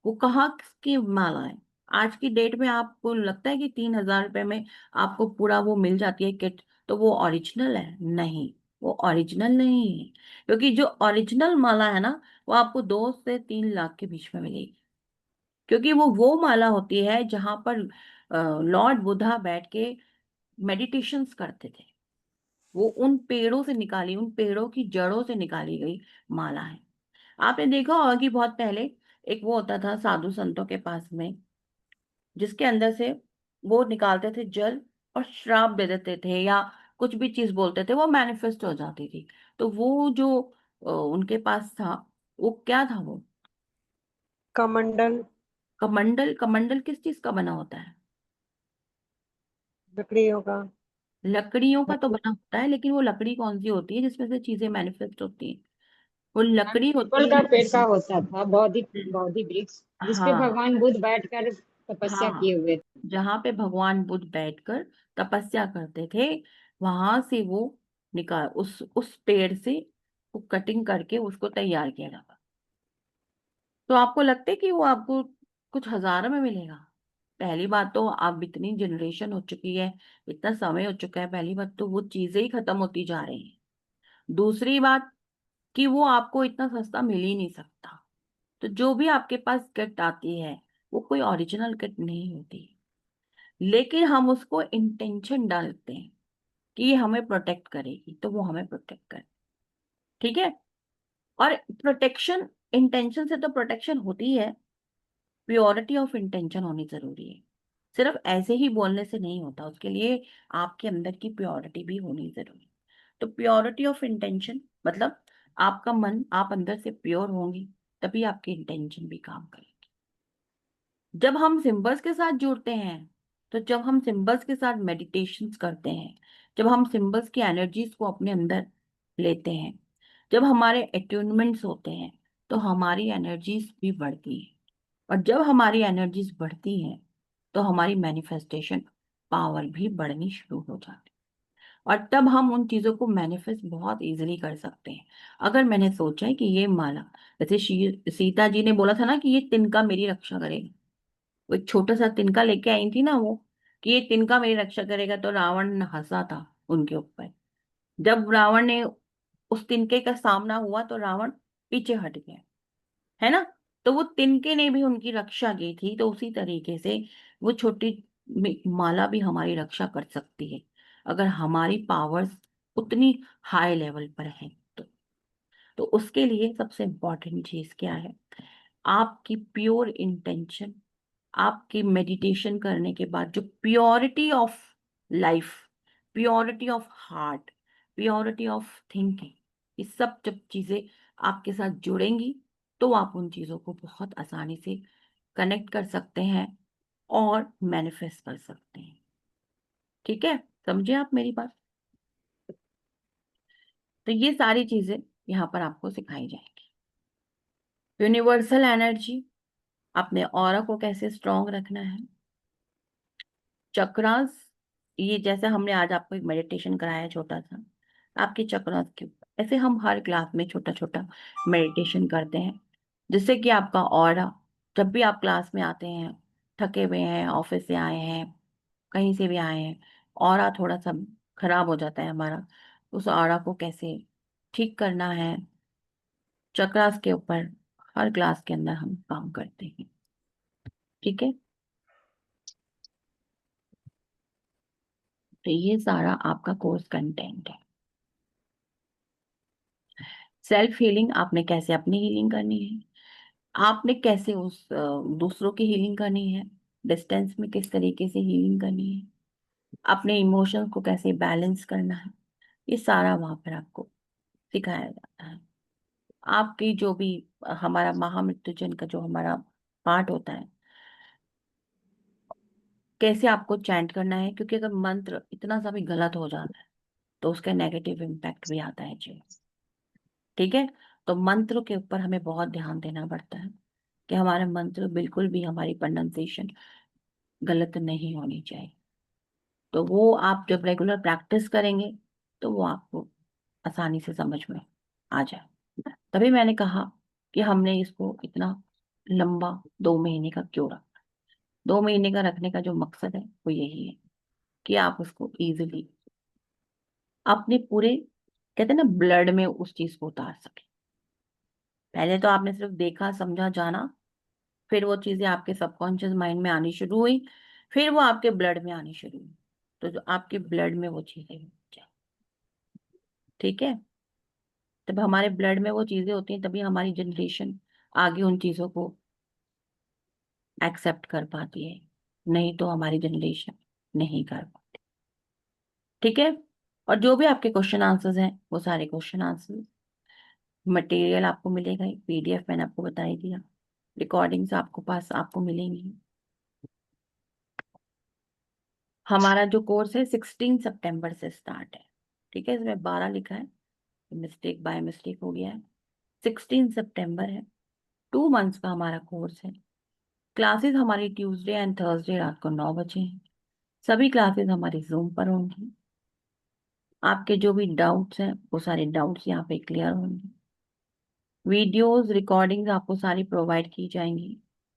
वो कहाँ की माला है? आज की डेट में आपको लगता है कि 3,000 रुपए में आपको पूरा वो मिल जाती है किट, तो वो ओरिजिनल है? नहीं, वो ओरिजिनल नहीं है। क्योंकि जो ओरिजिनल माला है ना, वो आपको 2 से 3 लाख के बीच में मिलेगी। क्योंकि वो माला होती है जहां पर लॉर्ड बुद्धा बैठ के मेडिटेशंस करते थे। वो उन पेड़ों से निकाली, उन पेड़ों की जड़ों से निकाली गई माला है। आपने देखा होगा कि बहुत पहले एक वो होता था साधु संतों के पास में, जिसके अंदर से वो निकालते थे जल, और श्राप दे देते थे या कुछ भी चीज बोलते थे, वो मैनिफेस्ट हो जाती थी। तो वो जो उनके पास था, वो क्या था? वो कमंडल, कमंडल। कमंडल किस चीज का बना होता है? लकड़ियों का। लकड़ियों का तो बना होता है, लेकिन वो लकड़ी कौन सी होती है जिसमें से चीजें मैनिफेस्ट होती हैं? वो मैम लकड़ी पीपल होती का है। पेड़ का होता था, बोधि वृक्ष, जिसपे हाँ, भगवान बुद्ध बैठकर हाँ, तपस्या हाँ। किए हुए थे। जहां पे भगवान बुद्ध बैठकर तपस्या करते थे, वहां से वो निकाल उस पेड़ से वो कटिंग करके उसको तैयार किया जाता। तो आपको लगता है कि वो आपको कुछ हजारों में मिलेगा? पहली बात तो आप इतनी जनरेशन हो चुकी है, इतना समय हो चुका है, पहली बात तो वो चीजें ही खत्म होती जा रही हैं। दूसरी बात कि वो आपको इतना सस्ता मिल ही नहीं सकता। तो जो भी आपके पास किट आती है, वो कोई ओरिजिनल किट नहीं होती। लेकिन हम उसको इंटेंशन डालते हैं कि ये हमें प्रोटेक्ट करेगी, तो वो हमें प्रोटेक्ट करे। ठीक है। और प्रोटेक्शन, इंटेंशन से तो प्रोटेक्शन होती है। प्योरिटी ऑफ इंटेंशन होनी जरूरी है। सिर्फ ऐसे ही बोलने से नहीं होता, उसके लिए आपके अंदर की प्योरिटी भी होनी जरूरी है। तो प्योरिटी ऑफ इंटेंशन मतलब आपका मन, आप अंदर से प्योर होंगी, तभी आपकी इंटेंशन भी काम करेगी। जब हम सिंबल्स के साथ जुड़ते हैं, तो जब हम सिंबल्स के साथ मेडिटेशंस करते हैं, जब हम सिंबल्स की एनर्जीज को अपने अंदर लेते हैं, जब हमारे अट्यूनमेंट्स होते हैं, तो हमारी एनर्जीज भी बढ़ती हैं। और जब हमारी एनर्जीज बढ़ती हैं, तो हमारी मैनिफेस्टेशन पावर भी बढ़नी शुरू हो जाती है। और तब हम उन चीजों को मैनिफेस्ट बहुत इजीली कर सकते हैं। अगर मैंने सोचा है कि ये माला, जैसे सीता जी ने बोला था ना कि ये तिनका मेरी रक्षा करेगा। वो एक छोटा सा तिनका लेके आई थी ना वो, कि ये तिनका मेरी रक्षा करेगा, तो रावण हंसा था उनके ऊपर। जब रावण ने उस तिनके का सामना हुआ, तो रावण पीछे हट गया, है ना। तो वो तिनके ने भी उनकी रक्षा की थी। तो उसी तरीके से वो छोटी माला भी हमारी रक्षा कर सकती है, अगर हमारी पावर्स उतनी हाई लेवल पर है तो। तो उसके लिए सबसे इम्पोर्टेंट चीज क्या है? आपकी प्योर इंटेंशन। आपकी मेडिटेशन करने के बाद जो purity of life, purity of heart, purity of thinking, ये सब जब चीजें आपके साथ जुड़ेंगी, तो आप उन चीजों को बहुत आसानी से कनेक्ट कर सकते हैं और मैनिफेस्ट कर सकते हैं। ठीक है, समझे आप मेरी बात? तो ये सारी चीजें यहाँ पर आपको सिखाई जाएंगी। यूनिवर्सल एनर्जी, अपने ऑरा को कैसे स्ट्रांग रखना है। चक्रास, ये जैसे हमने आज आपको एक मेडिटेशन कराया छोटा सा, आपके चक्रास के ऊपर ऐसे हम हर क्लास में छोटा छोटा मेडिटेशन करते हैं, जिससे कि आपका ऑरा, जब भी आप क्लास में आते हैं, थके हुए हैं, ऑफिस से आए हैं, कहीं से भी आए हैं, ऑरा थोड़ा सा खराब हो जाता है हमारा, उस ऑरा को कैसे ठीक करना है, चक्रास के ऊपर हर क्लास के अंदर हम काम करते हैं। ठीक है। तो ये सारा आपका कोर्स कंटेंट है। सेल्फ हीलिंग, आपने कैसे अपनी हीलिंग करनी है, आपने कैसे उस दूसरों की हीलिंग करनी है, डिस्टेंस में किस तरीके से हीलिंग करनी है, अपने इमोशंस को कैसे बैलेंस करना है, ये सारा वहां पर आपको सिखाया जाता है। आपकी जो भी हमारा महामृत्युंजय का जो हमारा पार्ट होता है, कैसे आपको चैंट करना है, क्योंकि अगर मंत्र इतना सा भी गलत हो जाता है तो उसका नेगेटिव इम्पैक्ट भी आता है जी। ठीक है, तो मंत्र के ऊपर हमें बहुत ध्यान देना पड़ता है कि हमारे मंत्र बिल्कुल भी, हमारी प्रोनाउंसिएशन गलत नहीं होनी चाहिए। तो वो आप जब रेगुलर प्रैक्टिस करेंगे तो वो आपको आसानी से समझ में आ जाए। तभी मैंने कहा कि हमने इसको इतना लंबा 2 महीने का क्यों रखा। 2 महीने का रखने का जो मकसद है वो यही है कि आप उसको इजीली अपने पूरे, कहते हैं ना, ब्लड में उस चीज को उतार सके। पहले तो आपने सिर्फ देखा, समझा, जाना, फिर वो चीजें आपके सबकॉन्शियस माइंड में आनी शुरू हुई, फिर वो आपके ब्लड में आनी शुरू हुई, तो जो आपके ब्लड में वो चीजें हो जाए। ठीक है, तब हमारे ब्लड में वो चीजें होती हैं, तभी हमारी जनरेशन आगे उन चीजों को एक्सेप्ट कर पाती है, नहीं तो हमारी जनरेशन नहीं कर पाती। ठीक है, और जो भी आपके क्वेश्चन आंसर्स हैं वो सारे क्वेश्चन आंसर्स मटेरियल आपको मिलेगा, पीडीएफ मैंने आपको बता ही दिया, रिकॉर्डिंग्स आपको पास आपको मिलेंगी। हमारा जो कोर्स है 16 सितंबर से स्टार्ट है। ठीक है, इसमें 12 लिखा है, मिस्टेक बाय मिस्टेक हो गया है। 16 सितंबर है, 2 मंथ्स का हमारा कोर्स है। क्लासेस हमारी ट्यूसडे एंड थर्सडे रात को 9 बजे हैं। सभी क्लासेस हमारी जूम पर होंगी। आपके जो भी डाउट्स हैं वो सारे डाउट्स यहाँ पे क्लियर होंगे। वीडियोस रिकॉर्डिंग्स आपको सारी प्रोवाइड की जाएंगी।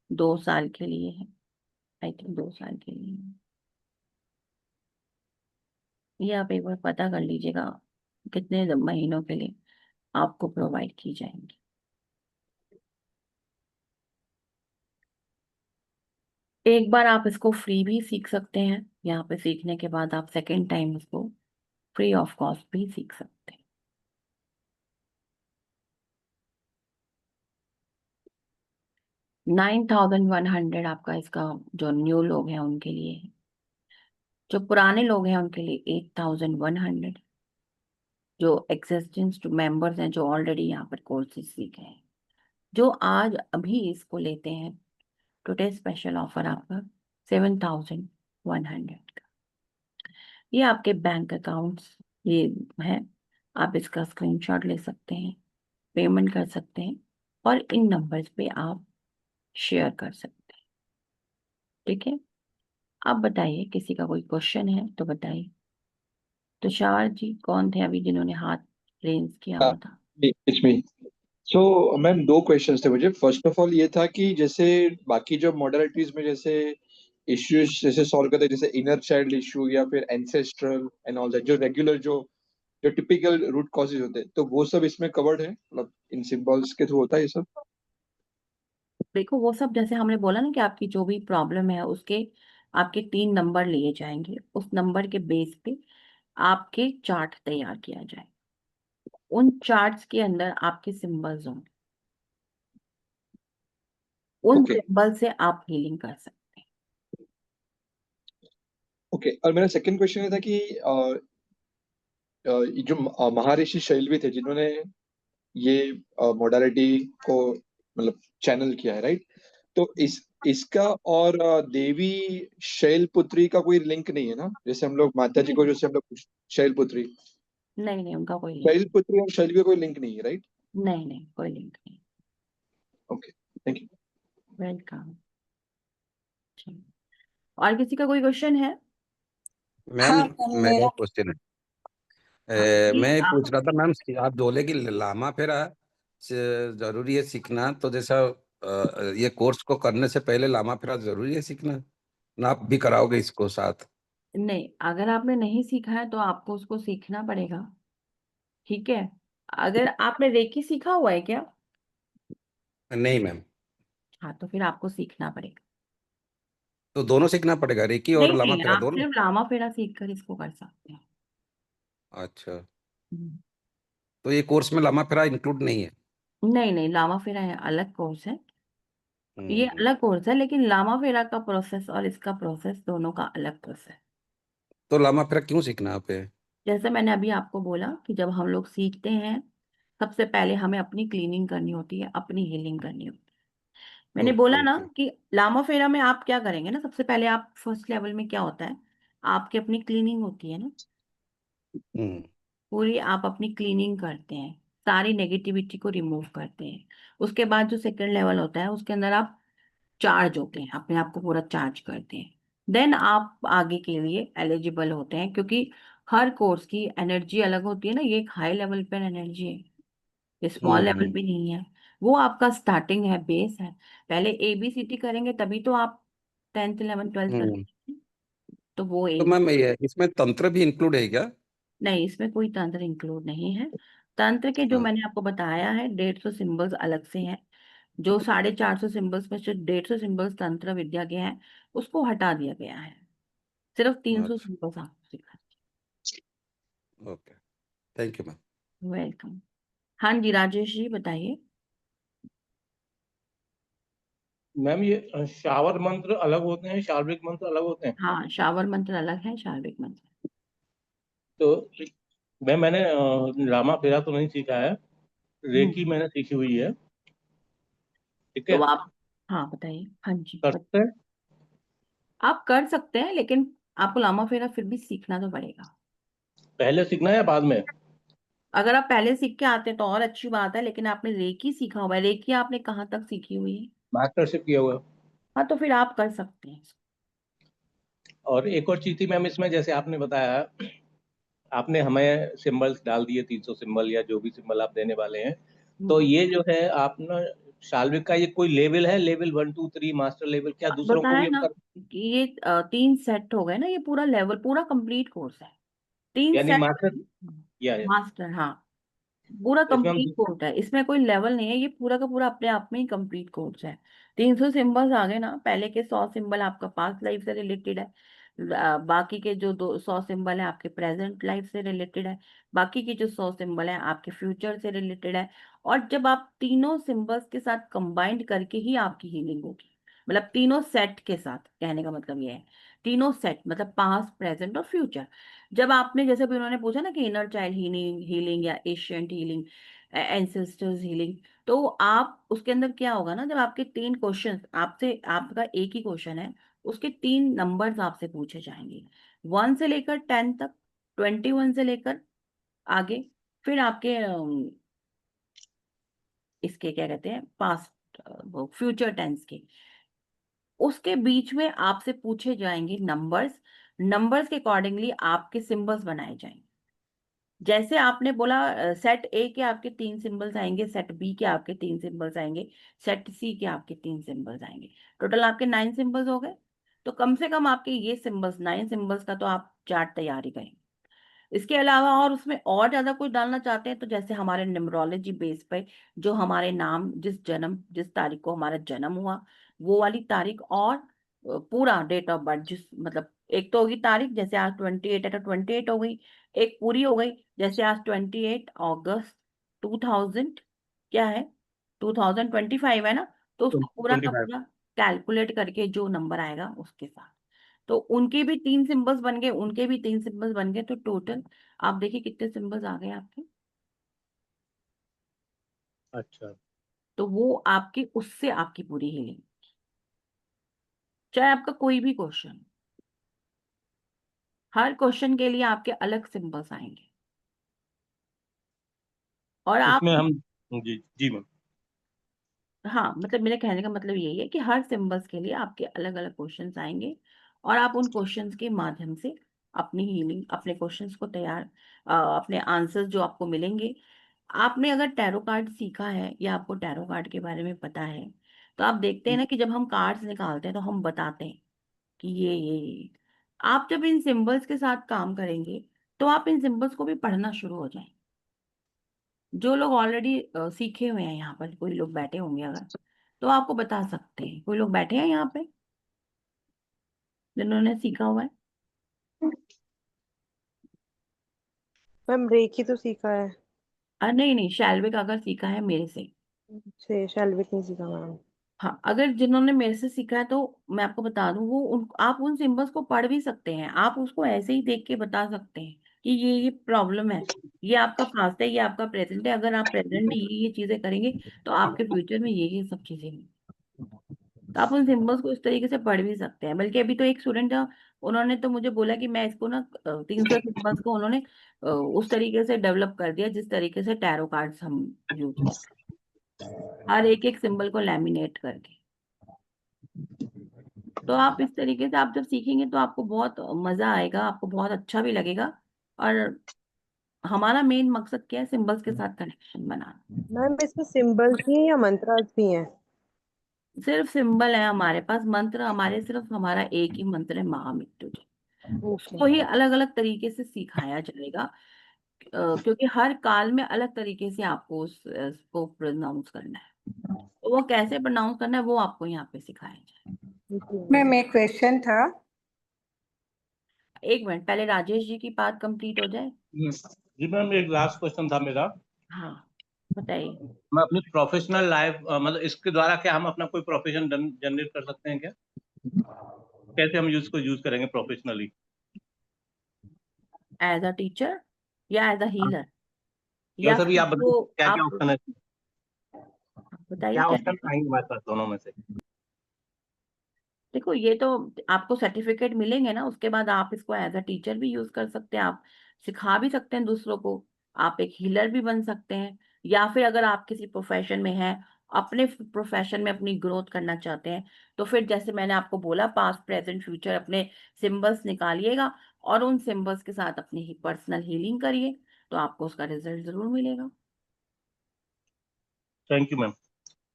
2 साल के लिए है, आई थिंक 2 साल के लिए है। ये आप एक बार पता कर लीजिएगा कितने महीनों के लिए आपको प्रोवाइड की जाएंगी। एक बार आप इसको फ्री भी सीख सकते हैं, यहाँ पे सीखने के बाद आप सेकेंड टाइम इसको फ्री ऑफ कॉस्ट भी सीख सकते हैं। 9100 आपका इसका जो न्यू लोग हैं उनके लिए है। जो पुराने लोग हैं उनके लिए 8100। जो एग्जिस्टिंग मेंबर्स हैं, जो ऑलरेडी यहाँ पर कोर्सेज सीखे हैं, जो आज अभी इसको लेते हैं, टुडे स्पेशल ऑफर आपका 7100 का। ये आपके बैंक अकाउंट्स ये है, आप इसका स्क्रीनशॉट ले सकते हैं, पेमेंट कर सकते हैं और इन नंबर्स पे आप शेयर कर सकते हैं। ठीक है, आप बताइए, किसी का कोई क्वेश्चन है तो बताइए। तुषार जी कौन थे अभी जिन्होंने हाथ रेंज किया हुआ था? It's me. So ma'am, 2 questions थे मुझे। फर्स्ट ऑफ ऑल ये था कि जैसे बाकी जो मॉडलिटीज में जैसे इश्यूज जैसे सॉल्व करते हैं, जैसे इनर चाइल्ड इशू या फिर एंसेस्ट्रल एंड ऑल दैट, जो रेगुलर जो जो टिपिकल रूट कॉजेज होते हैं, तो वो सब इसमें कवर्ड है, मतलब इन सिंबल्स के थ्रू होता है ये सब? देखो, वो सब जैसे हमने बोला ना कि आपकी जो भी प्रॉब्लम है उसके आपके 3 नंबर लिए जाएंगे, उस नंबर के बेस पे आपके चार्ट तैयार किया जाए। उन चार्ट्स के अंदर आपके सिंबल्स होंगे, उन ओके सिंबल से आप हीलिंग कर सकते हैं। ओके। और मेरा सेकंड क्वेश्चन ये था कि ये जो महर्षि शैलवी थे जिन्होंने ये मोडालिटी को मतलब चैनल किया है, राइट? तो इसका और देवी शैलपुत्री का कोई लिंक नहीं है ना? जैसे हम लोग माता जी नहीं को, जैसे हम लोग शैलपुत्री, नहीं नहीं, उनका कोई लिंक शैलपुत्री और शैलवी का कोई लिंक नहीं है, राइट? नहीं, नहीं कोई लिंक नहीं। Okay, thank you. वेलकम। और किसी का कोई क्वेश्चन है? मैम हाँ मेरा मेरा क्वेश्चन है। हाँ मैं प्लीज आप। पूछ रहा था मैम, आप बोले कि लामा फेरा जरूरी है सीखना, तो जैसा ये कोर्स को करने से पहले लामा फेरा जरूरी है सीखना, ना आप भी कराओगे इसको साथ? नहीं, अगर आपने नहीं सीखा है तो आपको उसको सीखना पड़ेगा। ठीक है, अगर आपने रेकी सीखा हुआ है क्या? नहीं मैम। हाँ, तो फिर आपको सीखना पड़ेगा। तो दोनों सीखना पड़ेगा, रेकी और नहीं लामा नहीं, फेरा आप दोनों? सिर्फ लामा फेरा सीख कर इसको कर सकते हैं। अच्छा, हम्म। तो ये कोर्स में लामा फेरा इंक्लूड नहीं है? नहीं नहीं, लामा फेरा है अलग कोर्स है, ये हम्म। अलग कोर्स है, लेकिन लामा फेरा का प्रोसेस और इसका प्रोसेस दोनों का अलग प्रोसेस। तो लामा फेरा क्यों सीखना है पे? जैसे मैंने अभी आपको बोला कि जब हम लोग सीखते हैं, सबसे पहले हमें अपनी क्लीनिंग करनी होती है, अपनी हीलिंग करनी होती है। मैंने ओके बोला ना ओके। कि लामा फेरा में आप क्या करेंगे ना, सबसे पहले आप फर्स्ट लेवल में क्या होता है, आपकी अपनी क्लीनिंग होती है ना, हम्म पूरी आप अपनी क्लीनिंग करते हैं, सारी नेगेटिविटी को रिमूव करते हैं। उसके बाद जो सेकंड लेवल होता है, उसके अंदर आप चार्ज होते हैं, अपने आप को पूरा चार्ज करते हैं। देन आप आगे के लिए एलिजिबल होते हैं, क्योंकि हर कोर्स की एनर्जी अलग होती है ना। ये एक हाई लेवल पर एनर्जी है, ये स्मॉल लेवल हम्म। पे नहीं है। वो आपका स्टार्टिंग है, बेस है। पहले ABCD करेंगे तभी तो आप 10th 11th 12th हम्म। करेंगे। तो वो तो एक, मैम ये इसमें तंत्र भी इंक्लूड है क्या? नहीं, इसमें कोई तंत्र इंक्लूड नहीं है। तंत्र के जो हाँ। मैंने आपको बताया है, 150 सिंबल्स अलग से हैं। जो 450 सिंबल्स में से 150 सिंबल्स तंत्र विद्या के हैं, उसको हटा दिया गया है। सिर्फ 300 अच्छा। सिंबल्स आपको सिखा। Okay. Thank you ma'am. Welcome. हाँ जी, राजेश जी बताइए। मैम ये शावर मंत्र अलग होते हैं, शार्विक मंत्र अलग होते हैं? हाँ, शावर मंत्र अलग है, शार्विक मंत्र। तो मैंने रामा फेरा तो नहीं सीखा है, रेकी हम्म। मैंने सीखी हुई है। ठीक तो है, आप, हाँ बताइए, हाँ जी कर सकते हैं? आप कर सकते हैं, लेकिन आपको लामा फेरा फिर भी सीखना तो पड़ेगा। पहले सीखना है या बाद में? अगर आप पहले सीख के आते हैं तो और अच्छी बात है, लेकिन आपने रेकी सीखा हुआ है, रेकी आपने कहाँ तक सीखी हुई है? मास्टरशिप किया हुआ है। हाँ, तो फिर आप कर सकते हैं। और एक और चीज थी मैम इसमें, जैसे आपने बताया, आपने हमें सिंबल्स डाल दिए, 300 सिंबल या जो भी सिंबल आप देने वाले हैं। तो हम्म। ये जो है आप ना, शाल्विक का ये कोई लेवल है, लेवल 1 2 3 मास्टर लेवल, क्या दूसरों को बताया भी ना अगर? कि ये 3 सेट हो गए ना, ये पूरा लेवल, पूरा कंप्लीट कोर्स है। तीन यानी सेट मास्टर, या मास्टर, हाँ, पूरा तो इसमें हम, कंप्लीट कोर्स है। इसमें कोई लेवल नहीं है, ये पूरा का पूरा अपने आप में ही कंप्लीट कोर्स है। 300 सिंबल्स आ गए ना, पहले के 100 सिंबल आपका पास्ट लाइफ से रिलेटेड है। बाकी के जो 100 सिंबल है आपके प्रेजेंट लाइफ से रिलेटेड है। बाकी के जो 100 सिंबल है आपके फ्यूचर से रिलेटेड है। और जब आप तीनों सिंबल्स के साथ कंबाइंड करके ही आपकी हीलिंग होगी, मतलब तीनों सेट के साथ, कहने का मतलब ये है, तीनों सेट मतलब पास्ट प्रेजेंट और फ्यूचर। जब आपने, जैसे भी उन्होंने पूछा ना कि इनर चाइल्ड हीलिंग हीलिंग या एशियंट हीलिंग, एंसेस्टर्स हीलिंग, तो आप उसके अंदर क्या होगा ना, जब आपके 3 क्वेश्चन आपसे, आपका एक ही क्वेश्चन है, उसके 3 नंबर्स आपसे पूछे जाएंगे, 1 से लेकर 10 तक, 21 से लेकर आगे। फिर आपके इसके क्या कहते हैं, पास्ट, फ्यूचर टेंस के, उसके बीच में आपसे पूछे जाएंगे नंबर्स। नंबर्स के अकॉर्डिंगली आपके सिंबल्स बनाए जाएंगे। जैसे आपने बोला, सेट ए के आपके 3 सिंबल्स आएंगे, सेट बी के आपके 3 सिंबल्स आएंगे, सेट सी के आपके 3 सिंबल्स आएंगे। टोटल आपके 9 सिंबल्स हो गए। तो कम से कम आपके ये सिंबल्स, 9 सिंबल्स का तो आप चार्ट तैयारी करें। इसके अलावा और उसमें और ज्यादा कुछ डालना चाहते हैं, तो जैसे हमारे न्यूमरोलॉजी बेस पे जो हमारे नाम, जिस तारीख को हमारा जन्म हुआ, वो वाली तारीख, और पूरा डेट ऑफ बर्थ, जिस मतलब एक तो होगी तारीख, जैसे आज 28 है तो 28 हो गई। एक पूरी हो गई, जैसे आज 28 अगस्त 2000, क्या है, 2025 है ना। तो उसको पूरा का 25। पूरा कैलकुलेट करके जो नंबर आएगा उसके साथ, तो उनके भी 3 सिंबल्स बन गए, उनके भी 3 सिंबल्स बन गए, तो टोटल आप देखिए कितने सिंबल्स आ गए आपके। अच्छा। तो वो आपकी, उससे आपकी पूरी हीलिंग, चाहे आपका कोई भी क्वेश्चन, हर क्वेश्चन के लिए आपके अलग सिंबल्स आएंगे। और आप, इसमें हम, जी जी मैम। हाँ, मतलब मेरे कहने का मतलब यही है कि हर सिंबल्स के लिए आपके अलग अलग क्वेश्चंस आएंगे, और आप उन क्वेश्चंस के माध्यम से अपनी हीलिंग, अपने क्वेश्चंस को तैयार, अपने आंसर्स जो आपको मिलेंगे। आपने अगर टैरो कार्ड सीखा है या आपको टैरो कार्ड के बारे में पता है, तो आप देखते हैं ना कि जब हम कार्ड्स निकालते हैं तो हम बताते हैं कि ये। आप जब इन सिंबल्स के साथ काम करेंगे, तो आप इन सिंबल्स को भी पढ़ना शुरू हो जाए। जो लोग ऑलरेडी सीखे हुए हैं, यहाँ पर कोई लोग बैठे होंगे अगर, तो आपको बता सकते हैं, कोई लोग बैठे हैं यहाँ पे जिन्होंने सीखा हुआ है। मैम रेकी तो सीखा है। नहीं नहीं, शैल्विक अगर सीखा है मेरे से। से शाल्विक नहीं सीखा मैम। हाँ, अगर जिन्होंने मेरे से सीखा है तो मैं आपको बता दूं, आप उन सिंबल्स को पढ़ भी सकते हैं, आप उसको ऐसे ही देख के बता सकते हैं कि ये प्रॉब्लम है, ये आपका पास्ट है, ये आपका प्रेजेंट है, अगर आप प्रेजेंट में ये चीजें करेंगे तो आपके फ्यूचर में ये सब चीजें होंगी। तो आप उन सिंबल्स को इस तरीके से पढ़ भी सकते हैं। बल्कि अभी तो एक स्टूडेंट था, उन्होंने तो मुझे बोला कि मैं इसको ना 300 सिंबल्स को उन्होंने उस तरीके से डेवलप कर दिया जिस तरीके से टैरो कार्ड्स हम यूज करते हैं, हर एक एक सिंबल को लैमिनेट करके। तो आप इस तरीके से आप जब सीखेंगे तो आपको बहुत मजा आएगा, आपको बहुत अच्छा भी लगेगा। और हमारा मेन मकसद क्या है, सिंबल्स के साथ कनेक्शन बनाना। मैम इसमें सिंबल्स ही हैं या मंत्रास भी हैं? सिर्फ सिंबल है हमारे पास, मंत्र हमारे सिर्फ हमारा एक ही मंत्र है, महामृत्युंजय। ओके। उसको ही अलग अलग तरीके से सिखाया जाएगा, क्योंकि हर काल में अलग तरीके से आपको उसको प्रोनाउंस करना है। तो वो कैसे प्रोनाउंस करना है वो आपको यहाँ पे सिखाया जाएगा। मैम एक क्वेश्चन था। एक मिनट, पहले राजेश जी की बात कंप्लीट हो जाए। जी मैम, एक लास्ट क्वेश्चन था मेरा। हाँ, बताइए। मैं अपनी प्रोफेशनल लाइफ मतलब इसके द्वारा क्या हम अपना कोई प्रोफेशन जनरेट कर सकते हैं क्या? कैसे हम इसको यूज करेंगे प्रोफेशनली? एज अ टीचर या एज अ हीलर, या जैसे भी फिर आप जो बताइए, क्या क्या आप ऑप्शन है, बताइए क्या क्या ऑप्शन कहते हैं? आएंगे हमारे पास दोनों में से? देखो, ये तो आपको सर्टिफिकेट मिलेंगे ना, उसके बाद आप इसको एज अ टीचर भी यूज कर सकते हैं, आप सिखा भी सकते हैं दूसरों को, आप एक हीलर भी बन सकते हैं। या फिर अगर आप किसी प्रोफेशन में हैं, अपने प्रोफेशन में अपनी ग्रोथ करना चाहते हैं, तो फिर जैसे मैंने आपको बोला, पास्ट प्रेजेंट फ्यूचर अपने सिंबल्स निकालिएगा और उन सिंबल्स के साथ अपनी ही पर्सनल हीलिंग करिए, तो आपको उसका रिजल्ट जरूर मिलेगा। Thank you ma'am.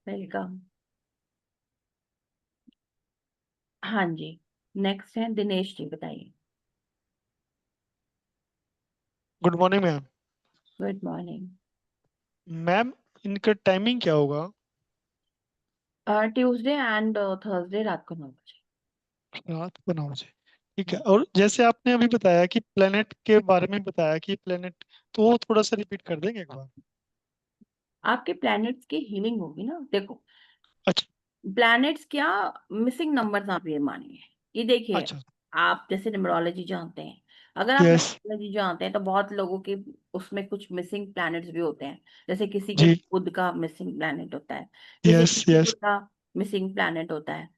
वेलकम। हाँ जी, नेक्स्ट है दिनेश जी, बताइए। Good morning ma'am. Good morning. Ma'am इनका टाइमिंग क्या होगा? ट्यूसडे एंड थर्सडे रात को 9 बजे। रात को 9 बजे। ठीक है। और जैसे आपने अभी बताया कि प्लेनेट के बारे में बताया कि प्लेनेट, तो वो थोड़ा सा रिपीट कर देंगे एक बार? आपके प्लैनेट्स की हीलिंग होगी ना, देखो, अच्छा। प्लैनेट्स क्या, मिसिंग नंबर्स आप ये मानिए। ये देखिए, अच्छा। आप जैसे न्यूमरोलॉजी जानते हैं, अगर आप यस। न्यूमरोलॉजी जानते हैं तो बहुत लोगों के उसमें कुछ मिसिंग प्लैनेट्स भी होते हैं। जैसे किसी के जी। बुध का मिसिंग प्लैनेट होता है, किसी यस के शुक्र यस का मिसिंग प्लैनेट होता है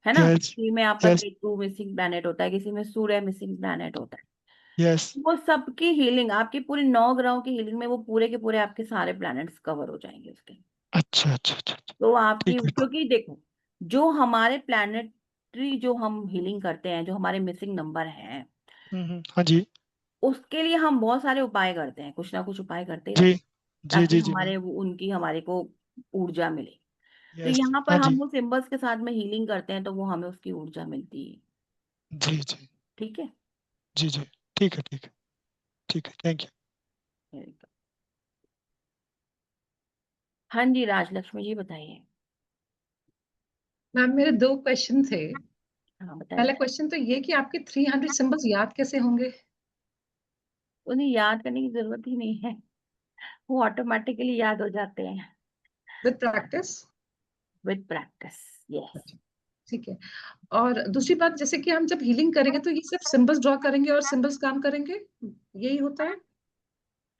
ना, यस किसी में आपका यस केतु मिसिंग प्लैनेट होता है, किसी में सूर्य मिसिंग प्लैनेट होता है। यस। वो सबकी हीलिंग, आपकी पूरी 9 ग्रहों की हीलिंग में वो पूरे के पूरे आपके सारे प्लैनेट्स कवर हो जाएंगे उसके। अच्छा अच्छा अच्छा अच्छा। तो आपकी, ठीक है। क्योंकि देखो, जो हमारे प्लैनेटरी जो हम हीलिंग करते हैं, जो हमारे मिसिंग नंबर हैं, हाँ जी। उसके लिए हम बहुत सारे उपाय करते हैं, कुछ ना कुछ उपाय करते ही जी रहते हैं, जी ताकि जी जी मैम। हमारे उनकी हमारे को ऊर्जा मिले। तो यस। यहाँ पर हाँ जी। हम वो सिंबल्स के साथ में हीलिंग करते हैं तो वो हमें उसकी ऊर्जा मिलती है। जी जी ठीक है। जी जी। ठीक है ठीक है ठीक है। Thank you. हाँ जी, राजलक्ष्मी जी बताइए। मैम मेरे दो क्वेश्चन थे। हाँ, पहला बताइए। क्वेश्चन तो ये कि आपके 300 सिंबल्स याद कैसे होंगे? उन्हें याद करने की जरूरत ही नहीं है, वो ऑटोमेटिकली याद हो जाते हैं with practice? With practice. Yes. ठीक है। और दूसरी बात, जैसे कि हम जब हीलिंग करेंगे तो ये सिर्फ सिंबल्स ड्रॉ करेंगे और सिंबल्स काम करेंगे, यही होता है?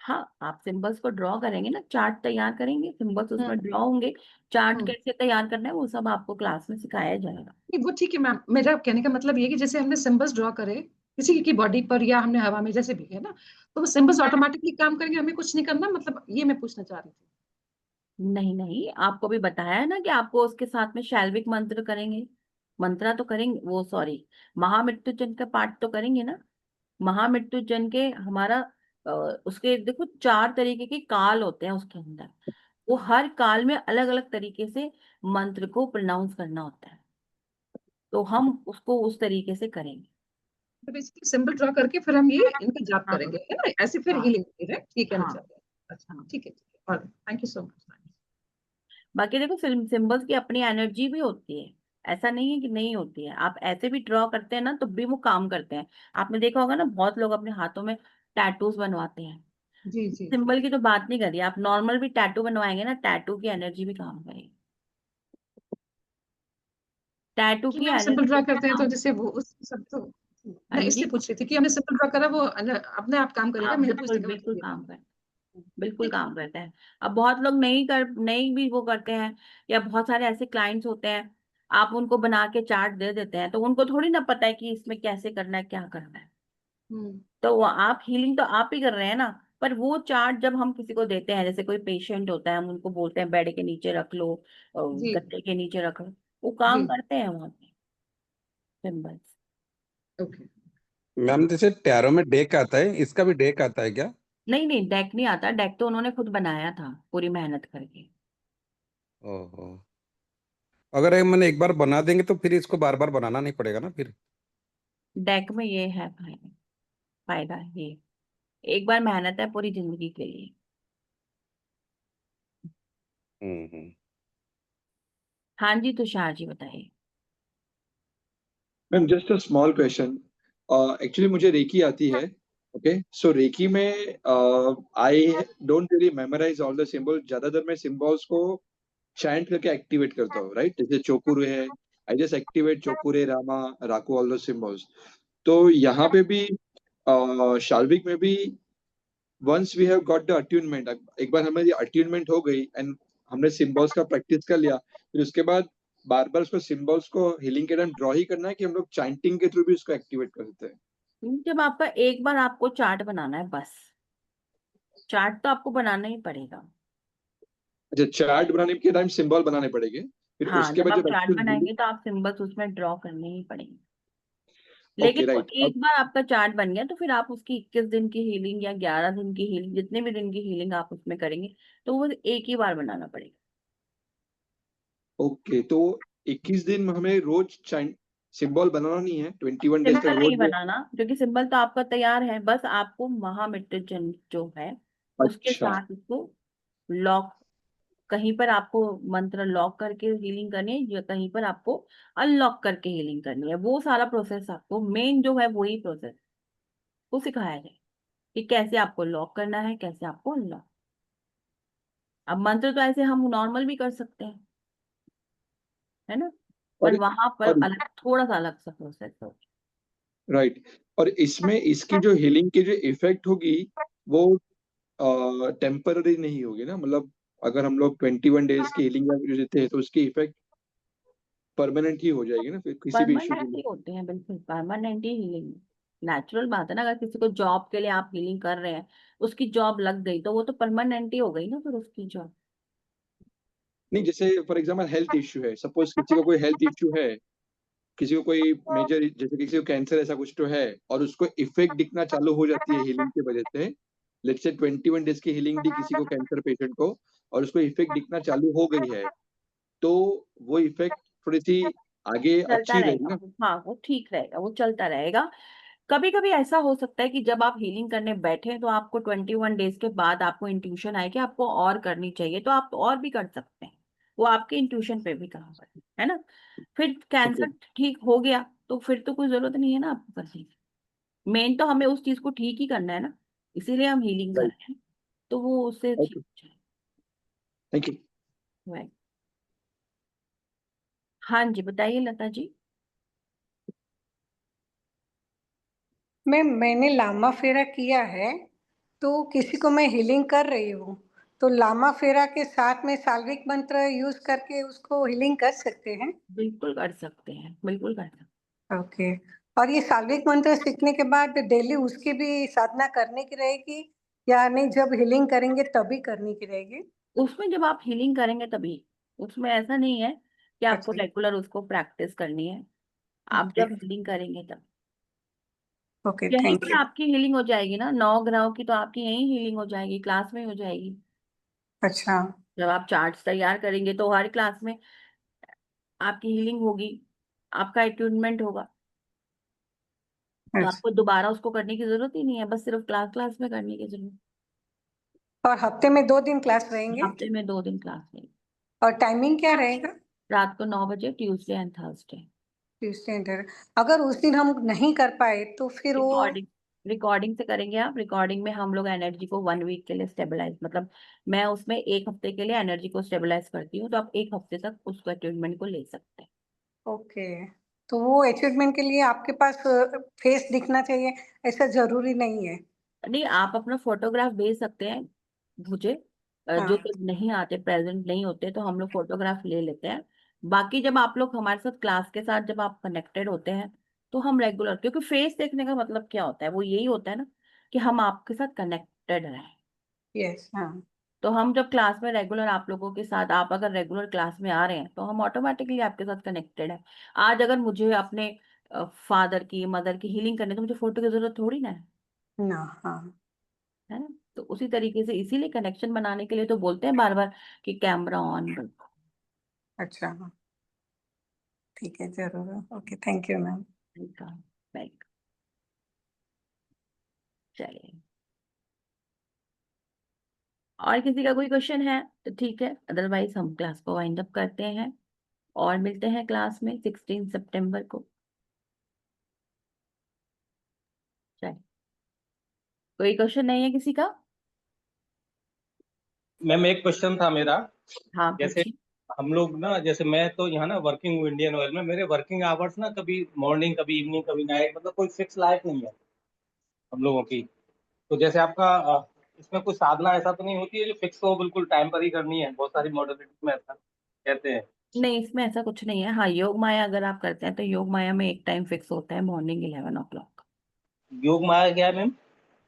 हाँ, आप सिंबल्स को ड्रॉ करेंगे ना, चार्ट तैयार करेंगे, सिंबल्स उसमें हम्म ड्रॉ होंगे। चार्ट हम्म। कैसे तैयार करना है वो सब आपको क्लास में सिखाया जाएगा। नहीं, वो ठीक है मैम, मेरा कहने का मतलब ये है कि जैसे हमने सिंबल्स ड्रॉ करे किसी की बॉडी पर या हमने हवा में जैसे भी, है ना, तो वो सिंबल्स ऑटोमेटिकली काम करेंगे, हमें कुछ नहीं करना, मतलब ये मैं पूछना चाह रही थी। नहीं नहीं, आपको भी बताया है ना कि आपको उसके साथ में शैल्विक मंत्र करेंगे, मंत्रा तो करेंगे, वो सॉरी, महामृत्युंजय का पाठ तो करेंगे ना। महामृत्युंजय के हमारा उसके देखो 4 तरीके के काल होते हैं उसके अंदर, वो हर काल में अलग अलग तरीके से मंत्र को प्रोनाउंस करना होता है, तो हम उसको उस तरीके से करेंगे। तो बेसिकली सिंबल ड्रॉ करके फिर हम ये इनका जाप हाँ करेंगे, है ना, ऐसे फिर हाँ हीलिंग होगी, राइट, ये कहना हाँ चाह रहे हैं? अच्छा हाँ। ठीक है ठीक है, और थैंक यू सो मच। बाकी देखो, सिंबल्स की अपनी एनर्जी भी होती है, ऐसा नहीं है कि नहीं होती है, आप ऐसे भी ड्रॉ करते हैं ना तो भी वो काम करते हैं। आपने देखा होगा ना, बहुत लोग अपने हाथों में टैटूज बनवाते हैं। जी जी जी। सिंबल की तो बात नहीं करिए, आप नॉर्मल भी टैटू बनवाएंगे ना, टैटू की एनर्जी भी काम करेगी। टैटू कि की हम सिंपल ड्रा एनर्जी करते हैं तो जैसे वो उस सब तो हाँ मैं जी इसलिए पूछ रही थी कि हमने सिंपल ड्रा करा वो अपने आप काम करेगा, हाँ मैं बिल्कुल पूछने का बिल्कुल मतलब ये काम था। कर बिल्कुल ठीक है। काम करता है। अब बहुत लोग नहीं भी वो करते हैं, या बहुत सारे ऐसे क्लाइंट्स होते हैं, आप उनको बना के चार्ट दे देते हैं तो उनको थोड़ी ना पता है कि इसमें कैसे करना है, क्या करना है। हम्म। तो वो आप हीलिंग तो आप ही कर रहे हैं ना, पर वो चार्ट जब हम किसी को देते हैं, जैसे कोई पेशेंट होता है, हम उनको बोलते हैं बेड के नीचे रख लो, जी गद्दे के नीचे रख लो, वो जी काम करते हैं वहां पे सिंबल्स। ओके। मैम जैसे टैरो में डेक आता है, इसका भी डेक आता है क्या? नहीं नहीं, डेक नहीं आता, डेक तो उन्होंने खुद बनाया था पूरी मेहनत करके। ओहो, अगर मैंने एक बार बना देंगे तो फिर इसको बार बार बनाना नहीं पड़ेगा ना फिर? डेक में ये है फायदा, फायदा ये एक बार मेहनत है पूरी जिंदगी के लिए। हम्म। हाँ जी तुषार जी बताइए। Ma'am just a small question. Actually मुझे रेकी आती है। ओके, सो रेकी में I don't really memorise all the symbol, ज्यादातर मैं सिंबल्स को चैंट करके एक्टिवेट करता हूँ, राइट? जैसे चोकुरे है, I just activate Chokurei Rama Raku all the symbols. तो यहाँ पे भी शाल्विक में भी once we have got the attunement, एक बार हमारी अट्यूनमेंट हो गई एंड हमने सिंबल्स का प्रैक्टिस कर लिया, फिर उसके बाद बार बार उसको सिंबल्स को हीलिंग के टाइम ड्रॉ ही करना है कि हम लोग चैंटिंग के थ्रू भी उसको एक्टिवेट करते हैं? जब आपका एक बार आपको चार्ट बनाना है बस, चार्ट तो आपको बनाना ही पड़ेगा। अच्छा, चार्ट बनाने के टाइम सिंबल बनाने पड़ेंगे, फिर हाँ उसके जब बाद आप जब चार्ट एक्चुअल हीलिंग। बनाएंगे तो आप सिंबल्स उसमें ड्रॉ करने ही पड़ेंगे। ओके लेकिन वो राइट। एक बार आपका चार्ट बन गया तो फिर आप उसकी 21 दिन की हीलिंग या 11 दिन की हीलिंग, जितने भी दिन की हीलिंग आप उसमें करेंगे, तो वो एक ही बार बनाना पड़ेगा। ओके, तो 21 दिन में हमें रोज सिंबल बनाना नहीं है, 21 डेज तक सिंबल नहीं रोज वो। बनाना, क्योंकि सिंबल तो आपका तैयार है, बस आपको महामृत्युंजय जो है उसके अच्छा। साथ उसको लॉक, कहीं पर आपको मंत्र लॉक करके हीलिंग करनी है, या कहीं पर आपको अनलॉक करके हीलिंग करनी है, वो सारा प्रोसेस आपको मेन जो है वही प्रोसेस वो सिखाया जाए कि कैसे आपको लॉक करना है, कैसे आपको अनलॉक। अब मंत्र तो ऐसे हम नॉर्मल भी कर सकते हैं, है ना, पर और वहां पर और अलग थोड़ा सा अलग सा प्रोसेस हो। राइट, और इसमें इसकी जो हीलिंग की जो इफेक्ट होगी वो टेम्पररी नहीं होगी ना, मतलब अगर हम लोग 21 डेज की हीलिंग देते हैं तो उसकी इफेक्ट परमानेंट ही हो जाएगी ना फिर किसी भी इशू के परमानेंट लिए? ही होते हैं, बिल्कुल परमानेंट ही हीलिंग। नेचुरल बात है ना, अगर किसी को जॉब के लिए आप हीलिंग कर रहे हैं, उसकी जॉब लग गई तो वो तो परमानेंट ही हो गई ना फिर उसकी जॉब। नहीं, जैसे फॉर एग्जांपल हेल्थ इश्यू है, सपोज किसी को कोई हेल्थ इश्यू है, किसी को कोई मेजर, जैसे किसी को कैंसर ऐसा कुछ तो है, और उसको इफेक्ट दिखना चालू हो जाती है हीलिंग की वजह से। लेट्स से 21 डेज की हीलिंग दी किसी को, कैंसर पेशेंट को, और उसको इफेक्ट दिखना चालू हो गई है, तो वो इफेक्ट थोड़ी सी आगे चलता अच्छी रहेगी रहेगा, ना? हाँ वो ठीक रहेगा, वो चलता रहेगा। कभी कभी ऐसा हो सकता है कि जब आप हीलिंग करने बैठे तो आपको 21 डेज के बाद आपको इंट्यूशन आए कि आपको और करनी चाहिए, तो आप और भी कर सकते हैं, वो आपके इंट्यूशन पे भी काम करता है ना। फिर ओके। कैंसर ठीक हो गया तो फिर तो कोई जरूरत नहीं है ना आपको करने की, मेन तो हमें उस चीज को ठीक ही करना है ना, इसीलिए हम हीलिंग कर राइट। रहे हैं, तो वो उससे ठीक ओके, हो थैंक यू। जाए। हाँ जी बताइए लता जी। मैंने लामा फेरा किया है, तो किसी को मैं हीलिंग कर रही हूँ, तो लामा फेरा के साथ में साल्विक मंत्र यूज करके उसको हीलिंग कर सकते हैं? बिल्कुल कर सकते हैं, बिल्कुल कर सकते ओके। और ये साल्विक मंत्र सीखने के बाद डेली उसकी भी साधना करने की रहेगी या नहीं, जब हीलिंग करेंगे तभी करने की रहेगी? हैं। उसमें जब आप हीलिंग करेंगे तभी, उसमें ऐसा नहीं है कि आपको अच्छा। रेगुलर उसको प्रैक्टिस करनी है, आप ओके। जब हीलिंग करेंगे तब ओके, यहीं थैंक पर यू। आपकी हीलिंग हो जाएगी ना, 9 ग्रहों की तो आपकी यहीं हीलिंग हो जाएगी, क्लास में ही हो जाएगी। अच्छा। जब आप चार्ट्स तैयार करेंगे तो हर क्लास में आपकी हीलिंग होगी, आपका अट्यूनमेंट होगा, तो अच्छा। आपको दोबारा उसको करने की जरूरत ही नहीं है, बस सिर्फ क्लास क्लास में करने की जरूरत। और हफ्ते में 2 दिन क्लास रहेंगे? हफ्ते में 2 दिन क्लास है, और टाइमिंग क्या रहेगा? रात को 9 बजे, Tuesday and Thursday. Tuesday inter, अगर उस दिन हम नहीं कर पाए तो फिर वो? रिकॉर्डिंग, रिकॉर्डिंग से करेंगे आप, रिकॉर्डिंग में हम लोग एनर्जी को 1 वीक के लिए स्टेबलाइज, मतलब मैं उसमें 1 हफ्ते के लिए एनर्जी को स्टेबलाइज करती हूँ, तो आप 1 हफ्ते तक उसको अटेनमेंट को ले सकते हैं। ओके, तो वो अचीवमेंट के लिए आपके पास फेस दिखना चाहिए, ऐसा जरूरी नहीं है। नहीं, आप अपना फोटोग्राफ भेज सकते हैं मुझे। जो हाँ, लोग नहीं आते, प्रेजेंट नहीं होते, तो हम लोग फोटोग्राफ ले लेते हैं। बाकी जब आप लोग हमारे साथ क्लास के साथ जब आप कनेक्टेड होते हैं तो हम रेगुलर, क्योंकि फेस देखने का मतलब क्या होता है, वो यही होता है ना कि हम आपके साथ कनेक्टेड रहें। यस, हाँ, तो हम जब क्लास में रेगुलर आप लोगों के साथ, आप अगर रेगुलर क्लास में आ रहे हैं तो हम ऑटोमेटिकली आपके साथ कनेक्टेड है। आज अगर मुझे अपने फादर की, मदर की हीलिंग करनी है तो मुझे फोटो की जरूरत थोड़ी ना ना, हाँ, है ना। तो उसी तरीके से इसीलिए कनेक्शन बनाने के लिए तो बोलते हैं बार बार कि कैमरा ऑन रखो। अच्छा, हाँ, ठीक है, जरूर। Okay, thank you ma'am. Welcome. चलिए, और किसी का कोई क्वेश्चन है तो ठीक है, अदरवाइज हम क्लास को वाइंड अप करते हैं और मिलते हैं क्लास में 16 सितंबर को। चलिए, कोई क्वेश्चन नहीं है किसी का? मैम एक क्वेश्चन था मेरा। हाँ, जैसे पूछिए। हम लोग ना, जैसे मैं तो यहाँ ना वर्किंग हूँ इंडियन ऑयल में, मेरे वर्किंग आवर्स ना कभी मॉर्निंग, कभी इवनिंग, कभी नाइट, मतलब कोई फिक्स लाइफ नहीं है हम लोगों की। तो जैसे आपका इसमें कोई साधना ऐसा तो नहीं होती है जो फिक्स हो, बिल्कुल टाइम पर ही करनी है? बहुत सारी मॉडलिटी में ऐसा कहते हैं। नहीं, इसमें ऐसा कुछ नहीं है। हाँ, योग माया अगर आप करते हैं तो योग माया में एक टाइम फिक्स होता है, मॉर्निंग 11 o'clock। योग माया क्या है मैम?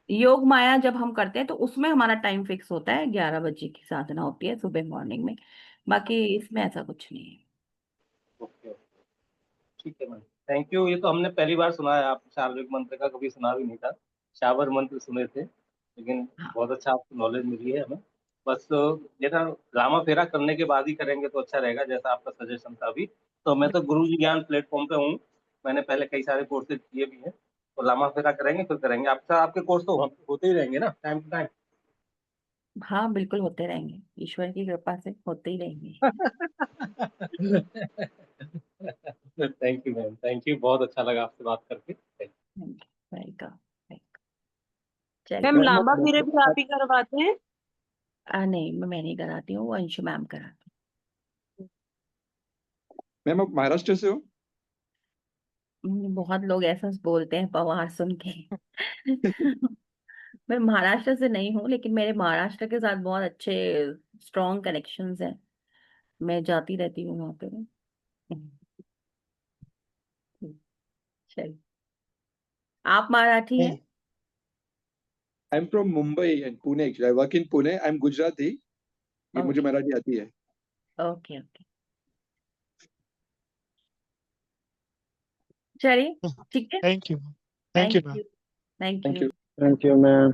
योग माया जब हम करते हैं तो उसमें हमारा टाइम फिक्स होता है, 11 बजे की साधना होती है सुबह मॉर्निंग में। बाकी इसमें ऐसा कुछ नहीं है। ओके, ठीक है मैम, थैंक यू। ये तो हमने पहली बार सुना है, आप शारीरिक मंत्र का कभी सुना भी नहीं था। शावर मंत्र सुने थे, लेकिन हाँ, बहुत अच्छा आपको नॉलेज मिली है हमें। बस जैसा रामा फेरा करने के बाद ही करेंगे तो अच्छा रहेगा, जैसा आपका सजेशन था अभी। तो मैं तो गुरु जी ज्ञान प्लेटफॉर्म पे हूँ, मैंने पहले कई सारे कोर्सेज किए भी हैं। तो लामा फेरा करेंगे, फिर करेंगे आपका। आपके कोर्स तो होते ही रहेंगे ना टाइम टू टाइम? हाँ, बिल्कुल होते रहेंगे, ईश्वर की कृपा से होते ही रहेंगे। Thank you ma'am, thank you, बहुत अच्छा लगा आपसे बात करके। वेलकम। मैम चलिए। लांबा फेरे भी आप ही करवाते हैं? नहीं, मैं नहीं कराती हूँ, वो अंशु मैम कराती मैम आप महाराष्ट्र से हो? हूँ। बहुत लोग ऐसा बोलते हैं पवार सुन के। मैं महाराष्ट्र से नहीं हूँ, लेकिन मेरे महाराष्ट्र के साथ बहुत अच्छे स्ट्रॉन्ग कनेक्शंस हैं। मैं जाती रहती हूँ वहां पे। चलिए, आप मराठी हैं? I'm from Mumbai and Pune actually. I work in Pune. I'm Gujarati. ये मुझे ओके, मराठी आती है। Okay, okay. चलिए, ठीक है। Thank you. Thank you thank ma'am. You. Thank thank you. You. Thank you ma'am.